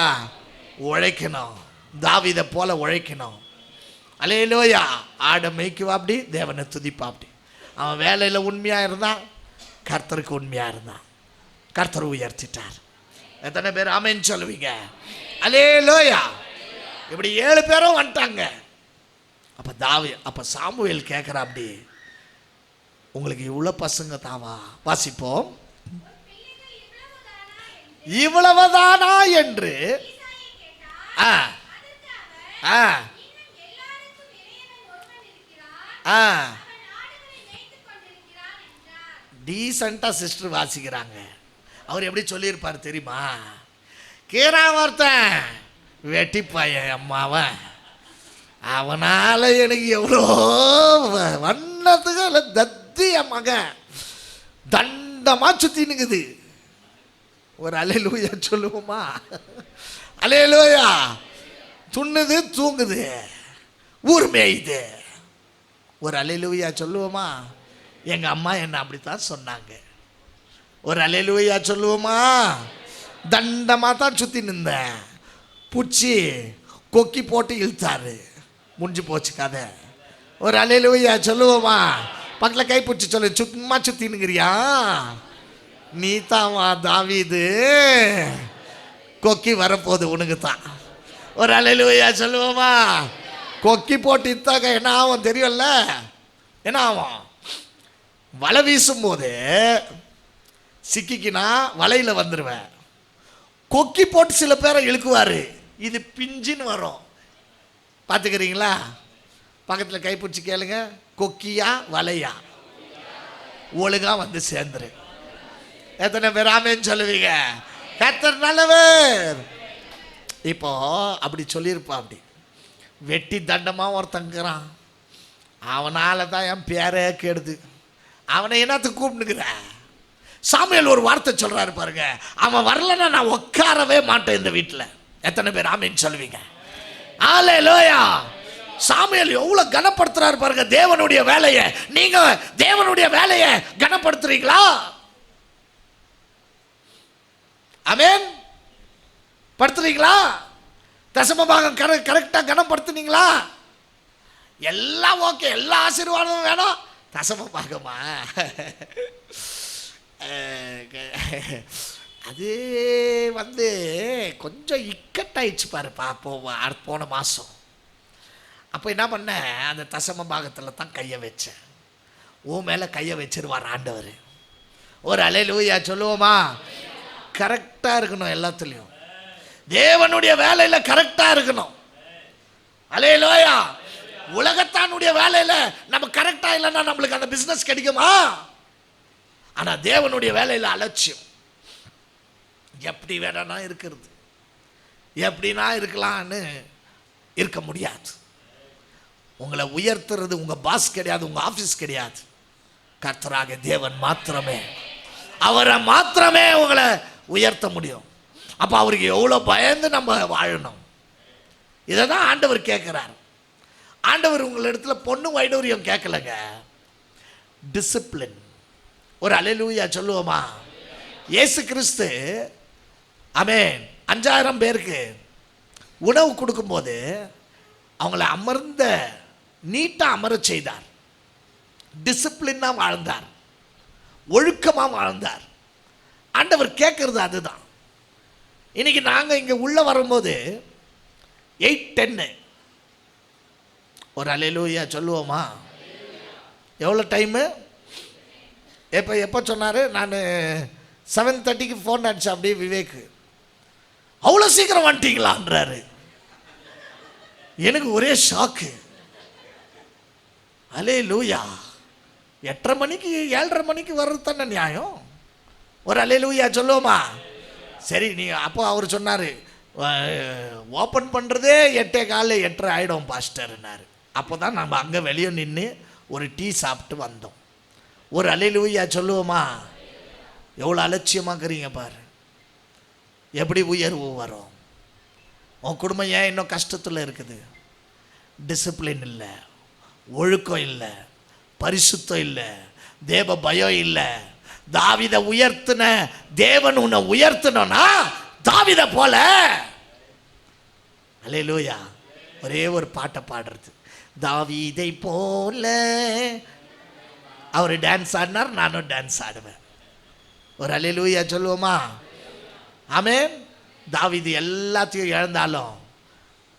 உழைக்கணும், தாவீதை போல உழைக்கணும். அல்லேலூயா. ஆடை மேய்க்குவா அப்படி, தேவனை துதிப்பா அப்படி. அவன் வேலையில் உண்மையாக இருந்தான், கர்த்தருக்கு உண்மையாக இருந்தான், கர்த்தர் உயர்த்திட்டார். எத்தனை பேர் ஆமென் சொல்லுவீங்க? அல்லேலூயா. இப்படி 7 பேரும் வந்துட்டாங்க. அப்போ சாமுவேல் கேட்குறா, அப்படி உங்களுக்கு இவ்வளோ பசங்க தாவா? வாசிப்போம். இவ்வளவுதானா என்று டீசெண்டா சிஸ்டர் வாசிக்கிறாங்க. அவர் எப்படி சொல்லியிருப்பார் தெரியுமா? கீராவர்த்தன் வெட்டிப்பாயன் அம்மாவன், அவனால எனக்கு எவ்வளோ வண்ணத்துக்கு தத்தி என் மகன் தண்டமா சுத்தினுக்குது. ஒரு அல்லேலூயா சொல்லுவோமா? அல்லேலூயா. துண்ணுது, தூங்குது, ஊர் மேயுது. ஒரு அல்லேலூயா சொல்லுவோமா? எங்க அம்மா என்ன அப்படித்தான் சொன்னாங்க. ஒரு அல்லேலூயா சொல்லுவோமா? தண்டமா தான் சுத்தி நின்றேன், பூச்சி கொக்கி போட்டு இழுத்தாரு, முடிஞ்சு போச்சு கதை. ஒரு அல்லேலூயா சொல்லுவோமா? பக்கத்தில் கை பிடிச்சி சொல்லு, சும்மா சுத்தினுங்கிறியா? நீ தான்வா தாவீது, கொக்கி வரப்போகுது உனக்கு தான். ஒரு அல்லேலூயா சொல்லுவோமா? கொக்கி போட்டு இத்தாக்க என்ன ஆகும் தெரியும்ல? என்ன ஆகும்? வலை வீசும் போது சிக்கிக்கினா வலையில் வந்துடுவேன். கொக்கி போட்டு சில பேரை இழுக்குவார், இது பிஞ்சின்னு வரும். பார்த்துக்கிறீங்களா? பக்கத்தில் கைப்பிடிச்சி கேளுங்க, கொக்கியா வலையா? ஒழுங்கா வந்து சேர்ந்துரு. எத்தனை பேர் ஆமென் சொல்லுவீங்க? கர்த்தர் நல்லவர். இப்போ அப்படி சொல்லியிருப்பா. அப்படி வெட்டி தண்டமாக ஒருத்தங்கிறான், அவனால தான் என் பேரே கெடுது, அவனை என்னத்துக்கு கூப்பிட்டுக்கிற? சாமுவேல் ஒரு வார்த்தை சொல்றாரு பாருங்க, அவன் வரலன்னா நான் உட்காரவே மாட்டேன் இந்த வீட்டில். எத்தனை பேர் ஆமென் சொல்லுவீங்க? அல்லேலூயா. சாமுவேல் எவ்வளவு கனப்படுத்துறாரு பாருங்க தேவனுடைய வேலையை. நீங்க தேவனுடைய வேலையை கனப்படுத்துறீங்களா? ஆமென் படுத்துறீங்களா? தசம பாகம் கரெக்டாக கனப்படுத்துனீங்களா? எல்லாம் ஓகே, எல்லா ஆசீர்வாதமும் வேணும், தசம பாகமா? அது கொஞ்சம் இக்கட்டாயிடுச்சு பாருப்பா. போன மாதம் அப்போ என்ன பண்ணேன், அந்த தசம பாகத்தில் தான் கையை வச்சேன். உன் மேலே கையை வச்சிருவார் ஆண்டவர். ஒரு அல்லேலூயா சொல்லுவோமா? கரெக்டாக இருக்கணும், எல்லாத்துலேயும் தேவனுடைய வேலையில் கரெக்டாக இருக்கணும். அல்லேலூயா. உலகத்தானுடைய வேலையில் நம்ம கரெக்டாக இல்லைன்னா நம்மளுக்கு அந்த பிஸ்னஸ் கிடைக்குமா? ஆனால் தேவனுடைய வேலையில் அலட்சியம். எப்படி வேணா இருக்கிறது, எப்படின்னா இருக்கலான்னு இருக்க முடியாது. உங்களை உயர்த்துறது உங்கள் பாஸ் கிடையாது, உங்கள் ஆஃபீஸ் கிடையாது. கர்த்தராக தேவன் மாத்திரமே, அவரை மாத்திரமே உங்களை உயர்த்த முடியும். அப்போ அவருக்கு எவ்வளோ பயந்து நம்ம வாழணும். இதை தான் ஆண்டவர் கேட்குறார். ஆண்டவர் உங்களிடத்துல பொண்ணு வைடூரியம் கேட்கலங்க, டிசிப்ளின். ஒரு அல்லேலூயா சொல்லுவோமா? இயேசு கிறிஸ்து ஆமென் 5000 பேருக்கு உணவு கொடுக்கும்போது அவங்கள அமர்ந்த நீட்டாக அமர செய்தார். டிசிப்ளினாக வாழ்ந்தார், ஒழுக்கமாக வாழ்ந்தார். ஆண்டவர் கேட்குறது அதுதான். இன்னைக்கு நாங்கள் இங்கே உள்ளே வரும்போது 8:10 ஒரு அல்லேலூயா சொல்லுவோமா? எவ்வளோ டைமு? எப்போ சொன்னார்? நான் 7:30க்கு ஃபோன் அடிச்சேன். அப்படியே விவேக்கு, அவ்வளோ சீக்கிரம் வந்துட்டீங்களான்றாரு. எனக்கு ஒரே ஷாக்கு. அல்லேலூயா. 8:30 மணிக்கு 7:30 மணிக்கு வர்றது தானே நியாயம். ஒரு அல்லேலூயா சொல்லுவோமா? சரி, அப்போ அவர் சொன்னார், ஓப்பன் பண்ணுறதே 8:15 8:30 ஆகிடும் பாஸ்டர்னாரு. அப்போ தான் நம்ம அங்கே வெளியே நின்று ஒரு டீ சாப்பிட்டு வந்தோம். ஒரு அல்லேலூயா சொல்லுவோமா? எவ்வளோ அலட்சியமாக்குறீங்க பாரு. எப்படி உயர்வு வரும்? உன் குடும்பம் ஏன் இன்னும் கஷ்டத்தில் இருக்குது? டிசிப்ளின் இல்லை, ஒழுக்கம் இல்லை, பரிசுத்தம் இல்லை, தேவ பயம் இல்லை. தாவீதை உயர்த்தின தேவன் உன்னை உயர்த்தணும்னா தாவீதை போல. அல்லேலூயா. ஒரே ஒரு பாட்டை பாடுறது, தாவீதை போல. அவர் டான்ஸ் ஆடினார், நானும் டான்ஸ் ஆடுவேன். ஒரு அல்லேலூயா சொல்லுவோமா? ஆமென். தாவீது எல்லாத்தையும் இழந்தாலும்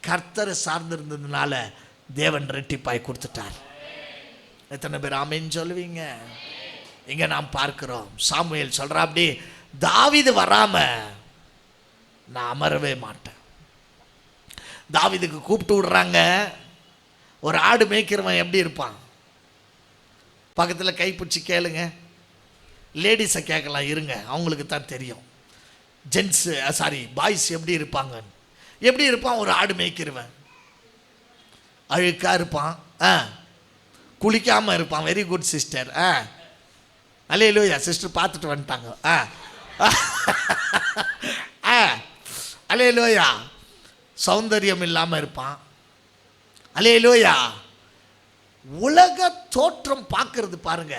கர்த்தரை சார்ந்திருந்ததுனால தேவன் ரெட்டிப்பாய் கொடுத்துட்டார். எத்தனை பேர் ஆமென் சொல்லுவீங்க? இங்கே நாம் பார்க்கிறோம், சாமுவேல் சொல்கிறா, அப்படி தாவீது வராம நான் அமரவே மாட்டேன். தாவீதுக்கு கூப்பிட்டு விடுறாங்க. ஒரு ஆடு மேய்க்கிறவன் எப்படி இருப்பான்? பக்கத்தில் கைப்பிடிச்சி கேளுங்க. லேடிஸை கேட்கலாம், இருங்க, அவங்களுக்கு தான் தெரியும். பாய்ஸ் எப்படி இருப்பாங்க? எப்படி இருப்பான் ஒரு ஆடு மேய்க்கிறவன்? அழுக்காக இருப்பான், குளிக்காமல் இருப்பான். Very good sister. Hallelujah. Sister பார்த்துட்டு வந்துட்டாங்க. அல்லேலூயா. சௌந்தரியம் இல்லாமல் இருப்பான். அல்லேலூயா. உலக தோற்றம் பார்க்கறது பாருங்க,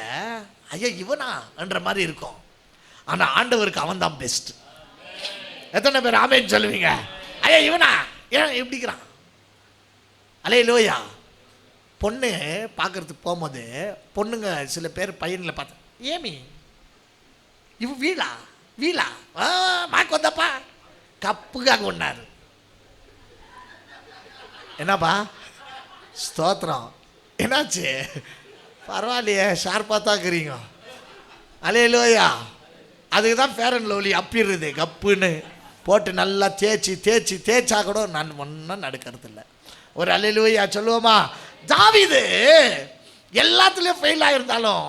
ஐயா இவனா என்ற மாதிரி இருக்கும். ஆனால் ஆண்டவருக்கு அவன் தான் பெஸ்ட். எத்தனை பேர் ஆமென் சொல்லுவீங்க? ஐயா இவனா ஏன் எப்படிக்கிறான்? அல்லேலூயா. பொண்ணு பார்க்கறதுக்கு போகும்போது பொண்ணுங்க சில பேர் பையனில் பார்த்து, ஏமி இவ வீலா மாக்கு வந்தப்பா கப்புக்காக ஒன்னாரு. என்னப்பா ஸ்தோத்திரம், என்னாச்சு? பரவாயில்லையே, ஷார்ப்பாக தாக்குறீங்க. அல்லேலூயா. அதுக்கு தான் ஃபேர் அண்ட் லவ்லி அப்பிடுறது. கப்புன்னு போட்டு நல்லா தேய்ச்சா கூட நான் ஒன்றும் நடக்கிறது இல்லை. ஒரு அல்லேலூயா சொல்லுவோமா? தாவீது எல்லாத்துலேயும் ஃபெயில் ஆகிருந்தாலும்,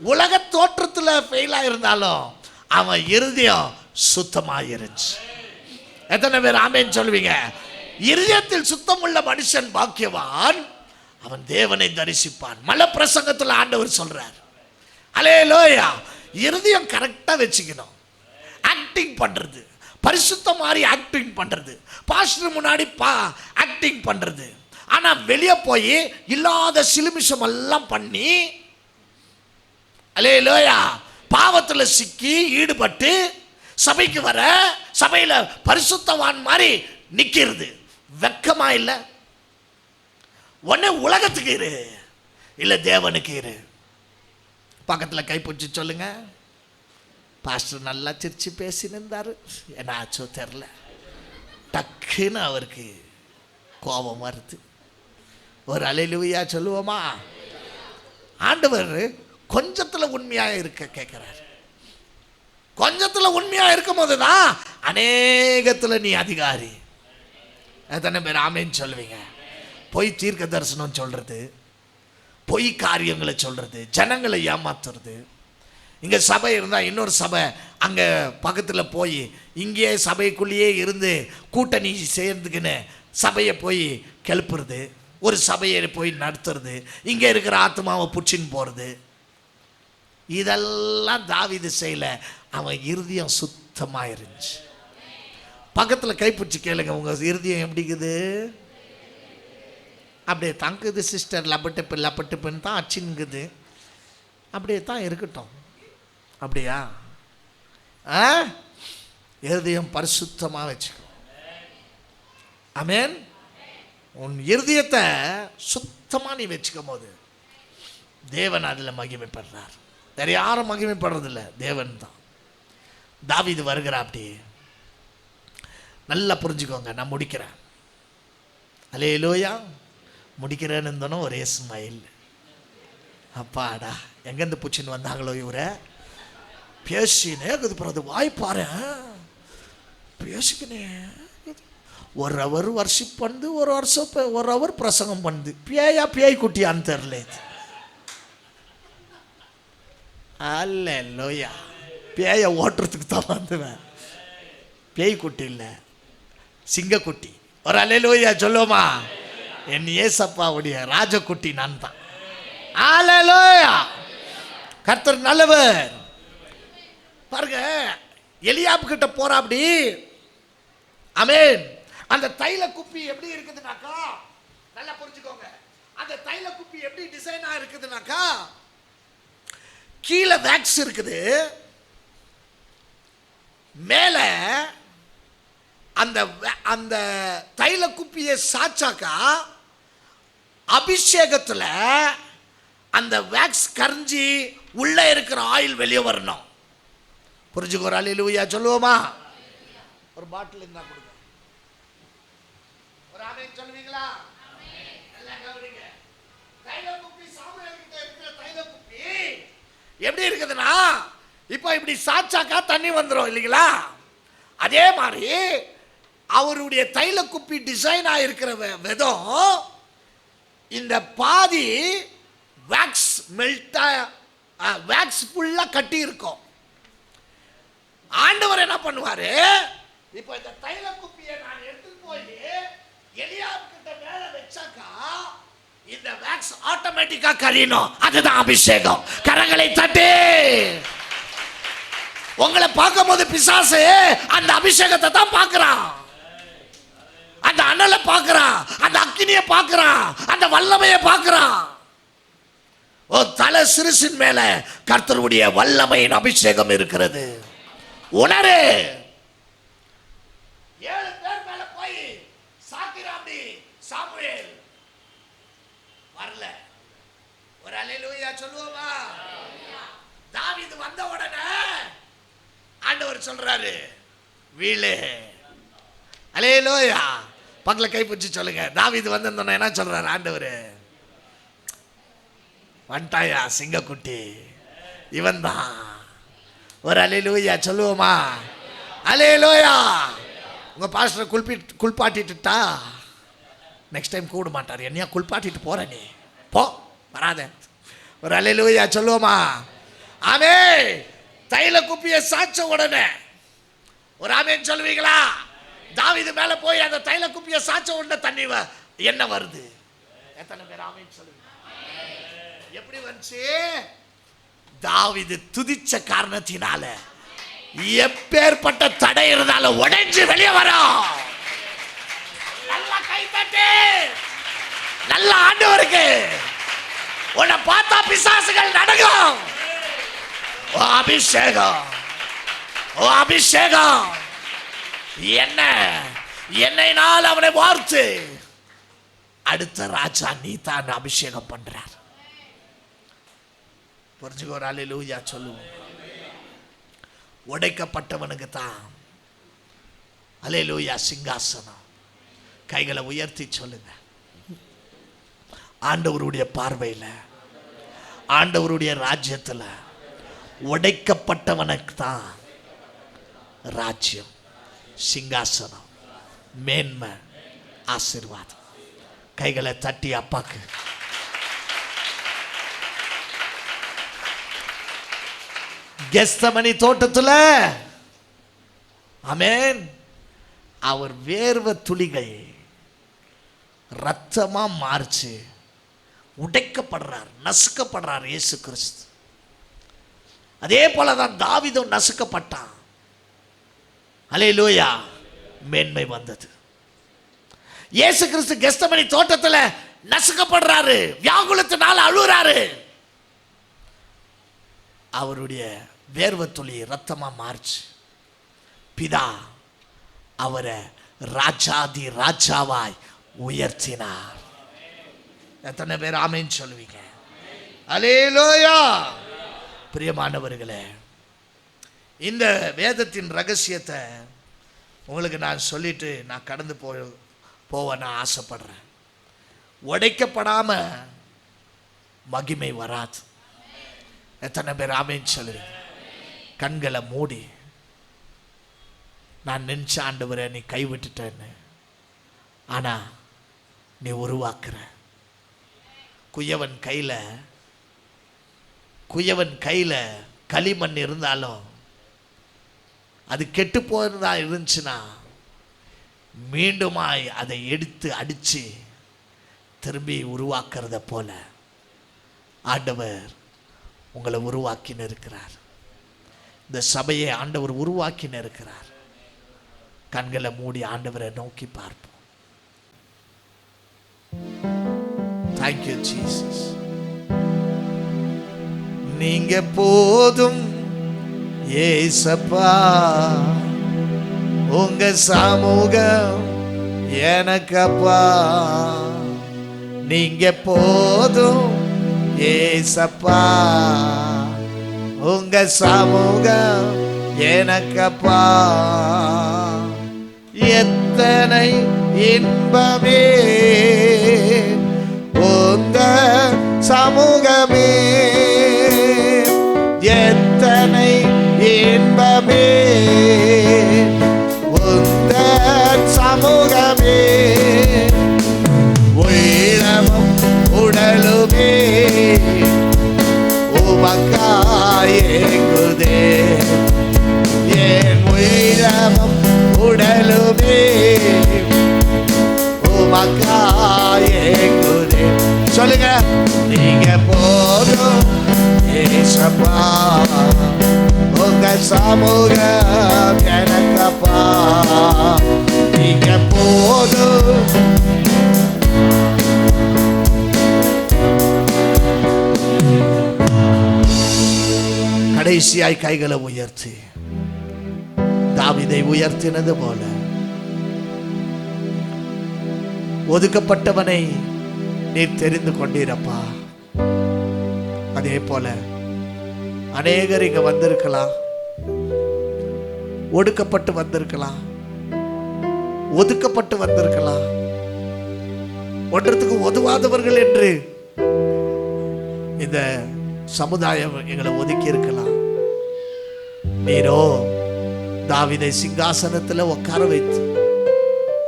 உலக தோற்றத்தில் ஃபெயில் ஆகிருந்தாலும், அவன் இருதயம் சுத்தமாக இருந்துச்சு. எத்தனை பேர் ஆமென் சொல்லுவீங்க? இருதயத்தில் சுத்தமுள்ள மனுஷன் பாக்கியவான், அவன் தேவனை தரிசிப்பான். மலை பிரசங்கத்தில் ஆண்டவர் சொல்றார். அல்லேலூயா. இருதயம் கரெக்டாக வச்சுக்கணும். ஆக்டிங் பண்ணுறது, பரிசுத்தம் மாதிரி ஆக்டிங் பண்ணுறது, பாஸ்டர் முன்னாடி ஆக்டிங் பண்ணுறது. ஆனால் வெளியே போய் இல்லாத சிலுமிஷம் எல்லாம் பண்ணி, அல்லேலூயா, பாவத்தில் சிக்கி ஈடுபட்டு சபைக்கு வர, சபையில் பரிசுத்தவான் மாதிரி நிக்கிறது. வெக்கமா இல்லை? உடனே உலகத்துக்கு இரு, இல்லை தேவனுக்கு இரு. பக்கத்தில் கைப்பிடிச்சு சொல்லுங்க, பாஸ்டர் நல்லா சிரிச்சு பேசினிருந்தாரு, என்ன ஆச்சோ தெரில, டக்குன்னு அவருக்கு கோபம் வருது. ஒரு அல்லேலூயா சொல்லுவோமா? ஆண்டவர் கொஞ்சத்தில் உண்மையாக இருக்க கேட்குறாரு. கொஞ்சத்தில் உண்மையாக இருக்கும் போது தான் அநேகத்தில் நீ அதிகாரி. எத்தனை பேர் ஆமேன்னு சொல்லுவீங்க? பொய் தீர்க்க தரிசனம் சொல்கிறது, பொய் காரியங்களை சொல்கிறது, ஜனங்களை ஏமாத்துறது. இங்கே சபை இருந்தால் இன்னொரு சபை அங்கே பக்கத்தில் போய் இங்கேயே சபைக்குள்ளேயே இருந்து கூட்டணி சேர்ந்துக்குன்னு சபையை போய் கிளப்புறது, ஒரு சபையை போய் நடத்துறது, இங்கே இருக்கிற ஆத்மாவை பிடிச்சின்னு போகிறது. இதெல்லாம் தாவீது செய்யல. அவன் இருதயம் சுத்தமாக இருந்துச்சு. பக்கத்தில் கைப்பிடிச்சி கேளுங்க, உங்கள் இருதயம் எப்படிக்குது? அப்படியே தங்குது சிஸ்டர், லப்பட்டுப்புன்னு தான் அச்சின்னுக்குது. அப்படியே தான் இருக்கட்டும். அப்படியா? இருதயம் பரிசுத்தமாக வச்சுக்கோ. ஆமென். உன் இருதயத்தை சுத்தமாக நீ வச்சுக்கும் போது தேவன் அதில் மகிமைப்படுறார். வேறு யாரும் மகிமைப்படுறதில்ல, தேவன் தான். தாவீது வருகிறா. அப்படி நல்லா புரிஞ்சுக்கோங்க. நான் முடிக்கிறேன். அல்லேலூயா. முடிக்கிறேன்னு இருந்தோம், ஒரே ஸ்மைல். அப்பாடா, எங்கேருந்து பூச்சின்னு வந்தாங்களோ இவரை. பேசினே இருக்குது பிறகு வாய்ப்பாரு பேசிக்கினே. ஒரு அவர் வர்ஷிப் பண்ணு, ஒரு அவர் பிரசங்கம் பண்ணுது. பேய் குட்டியான்னு தெரில. அல்லேலூயா. பேயை ஓட்டுறதுக்கு தான் வந்துவேன். பேய் குட்டி இல்லை, சிங்கக்குட்டி. ஒரு அல்லேலூயா சொல்லுவோமா? என் ஏசப்பாவுடைய ராஜகுட்டி நான் தான். அல்லேலூயா. கர்த்தர் நல்லவர். பாருங்க, எலியாப் கிட்ட போறா. அப்படி ஆமென். அந்த தைல குப்பி எப்படி இருக்குதுனாக்கா, நல்லா புரிஞ்சுக்கோங்க. அந்த தைல குப்பி எப்படி டிசைனா இருக்குதுனாக்கா, கீழே வேக்ஸ் இருக்குது, மேல அந்த தைல குப்பியை சாச்சாக்கா அபிஷேகத்தில் அந்த வேக்ஸ் கரைஞ்சி உள்ள இருக்கிற ஆயில் வெளியே வரணும். புரிஞ்சுக்கோ. அல்லேலூயா சொல்லுவோமா? ஒரு பாட்டில் இருந்தா கொடுங்க. ஒரு ஆமென் சொல்லுவீங்களா? எல்லாம் கவனிங்க. தைல குப்பி, சாமுவேல் கிட்ட இருக்கிற தைல குப்பி எப்படி இருக்குதுன்னா, இப்போ இப்படி சாச்சாக்கா தண்ணி வந்துடும் இல்லைங்களா? அதே மாதிரி அவருடைய தைல குப்பி டிசைனா இருக்கிற விதம், இந்த பாதி வேக்ஸ் மெல்ட்டா, வேக்ஸ் ஃபுல்லா கட்டி இருக்கும். ஆண்டவர் என்ன பண்ணுவாரு, இப்போ இந்த தைல குப்பியை நான் எடுத்து போய் எலியாப் கிட்ட மேல வச்சாக்கா இந்த வேக்ஸ் ஆட்டோமேட்டிக்கா கரியணும். அதுதான் அபிஷேகம். கரங்களை தட்டி. உங்களை பார்க்கும்போது பிசாசு அந்த அபிஷேகத்தை தான் பார்க்கிறான், அந்த அனலை பார்க்கிறான், அந்த அக்கினியை பார்க்கிறான், அந்த வல்லமையை பார்க்கிறான். ஓ, தலை சிறுசின் மேல கர்த்தருடைய வல்லமையின் அபிஷேகம் இருக்கிறது. உணரு. 7 பேர் மேல போய் சாக்கிராம்பி சாமுவேல் வரல. ஒரு அல்லேலூயா சொல்லுவோமா? தாவீது வந்த உடனே ஆண்டவர் சொல்றாரு, வீழு. அல்லேலூயா. பக்கத்துல கை பிடிச்சு சொல்லுங்க, தாவீது வந்திருந்தோன்னா என்ன சொல்றாரு ஆண்டவர்? வந்துட்டாயா சிங்கக்குட்டி, இவன் தான். ஒரு அல்லேலூயா சொல்லுவோமா? அல்லேலூயா. உங்க பாஸ்டர் குளிப்பாட்டிட்டுட்டா நெக்ஸ்ட் டைம் கூட மாட்டார். என்னையா குளிப்பாட்டிட்டு போற நீ, போ, வராத. ஒரு அல்லேலூயா சொல்லுவோமா? ஆமே. தைல குப்பியை சாச்ச உடனே ஒரு ஆமேன் சொல்லுவீங்களா? தாவீது மேல போய் அந்த தைல குப்பியை சாச்ச உடனே தண்ணி என்ன வருது? எத்தனை பேர் ஆமேன் சொல்லுவீங்க? எப்படி வந்துச்சு? தாவீது துதிச்ச காரணத்தினால எப்பேற்பட்ட தடை இருந்தாலும் உடைஞ்சு வெளியே வரும். நல்லா கை தட்டி. நல்ல ஆண்டவருக்கு. உன்னை பார்த்தா பிசாசுகள் நடக்கும். ஓ அபிஷேகம், ஓ அபிஷேகம். என்ன என்னைனால் அவனை வார்த்து அடுத்த ராஜா நீ தான் அபிஷேகம் பண்றார். புரிஞ்சுக்கோ. அல்லேலூயா சொல்லுவோம். உடைக்கப்பட்டவனுக்கு தான் அல்லேலூயா சிங்காசனம். கைகளை உயர்த்தி சொல்லுங்க. ஆண்டவருடைய பார்வையில், ஆண்டவருடைய ராஜ்யத்தில் உடைக்கப்பட்டவனுக்கு தான் ராஜ்யம், சிங்காசனம், மேன்மை, ஆசீர்வாதம். கைகளை தட்டி அப்பாக்கு கெத்செமனி தோட்டத்தில் ஆமென் அவர் வேர்வை துளிகள் ரத்தமா மாறிச்சு உடைக்கப்படுறார், நசுக்கப்படுறார் இயேசு கிறிஸ்து. அதே போலதான் தாவீதும் நசுக்கப்பட்டான். அல்லேலூயா. மேன்மை வந்தது. இயேசு கிறிஸ்து கெத்செமனி தோட்டத்தில் நசுக்கப்படுறாரு, வியாகுலத்தினால் அழுறாரு. அவருடைய வேர்வை துளி ரத்தமா மாறிச்சு. பிதா அவரை ராஜாதி ராஜாவாய் உயர்த்தினார். எத்தனை பேர் ஆமென் சொல்லுவீங்க? அல்லேலூயா. பிரியமானவர்களே, இந்த வேதத்தின் ரகசியத்தை உங்களுக்கு நான் சொல்லிட்டு நான் கடந்து போக நான் ஆசைப்படுறேன். உடைக்கப்படாம மகிமை வராது. எத்தனை பேர் ஆமென் சொல்லுவீங்க? கண்களை மூடி நான் நினைச்ச ஆண்டவரே நீ கைவிட்டுட்டேன்னு, ஆனா நீ உருவாக்குற. குயவன் கையில களிமண் இருந்தாலும் அது கெட்டு போறதா இருந்துச்சுன்னா மீண்டுமாய் அதை எடுத்து அடிச்சு திரும்பி உருவாக்குறத போல ஆண்டவர் உங்களை உருவாக்கின்னு இருக்கிறார். இந்த சபையை ஆண்டவர் உருவாக்கின்னு இருக்கிறார். கண்களை மூடி ஆண்டவரை நோக்கி பார்ப்போம். Thank you Jesus. நீங்க போதும் ஏசப்பா, உங்க சமூகம் எனக்கப்பா. நீங்க போதும் ஏசப்பா, உங்க சமூகம் எனக்கப்பா. எத்தனை இன்பமே உங்க சமூகமே, எத்தனை இன்பமே உந்த சமூகமே. உள்ளமும் உடலுமே உமக்காயேங்குதே, என் உள்ளமும் உடலுமே உமக்காயேங்குதே. சொல்லுங்க. நீங்க போதும் ஏசப்பா, உங்க சமூகம் எனக்கப்பா. நீங்க போதும். கடைசியாய் கைகளை உயர்த்தி தாவீதை உயர்த்தினது போல ஒதுக்கப்பட்டவனை நீர் தெரிந்து கொண்டீரப்பா. அதே போல அநேகர் இங்க வந்திருக்கலாம், ஒடுக்கப்பட்டு வந்திருக்கலாம், ஒதுக்கப்பட்டு வந்திருக்கலாம், ஒன்றத்துக்கு ஒதுவாதவர்கள் என்று இந்த சமுதாயம் எங்களை ஒதுக்கி இருக்கலாம். நீரோ தாவீதை சிங்காசனத்துல உட்கார வைத்து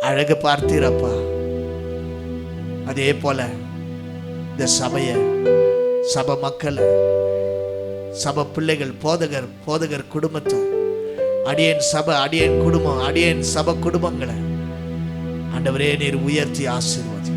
அழகு பார்த்தீரப்பா. அதே போல இந்த சபையை, சபை மக்களை, சபை பிள்ளைகள், போதகர் குடும்பத்தை, அடியேன் சபை, அடியேன் குடும்பம், அடியேன் சபை குடும்பங்களை ஆண்டவரே நீர் உயர்த்தி ஆசீர்வதி.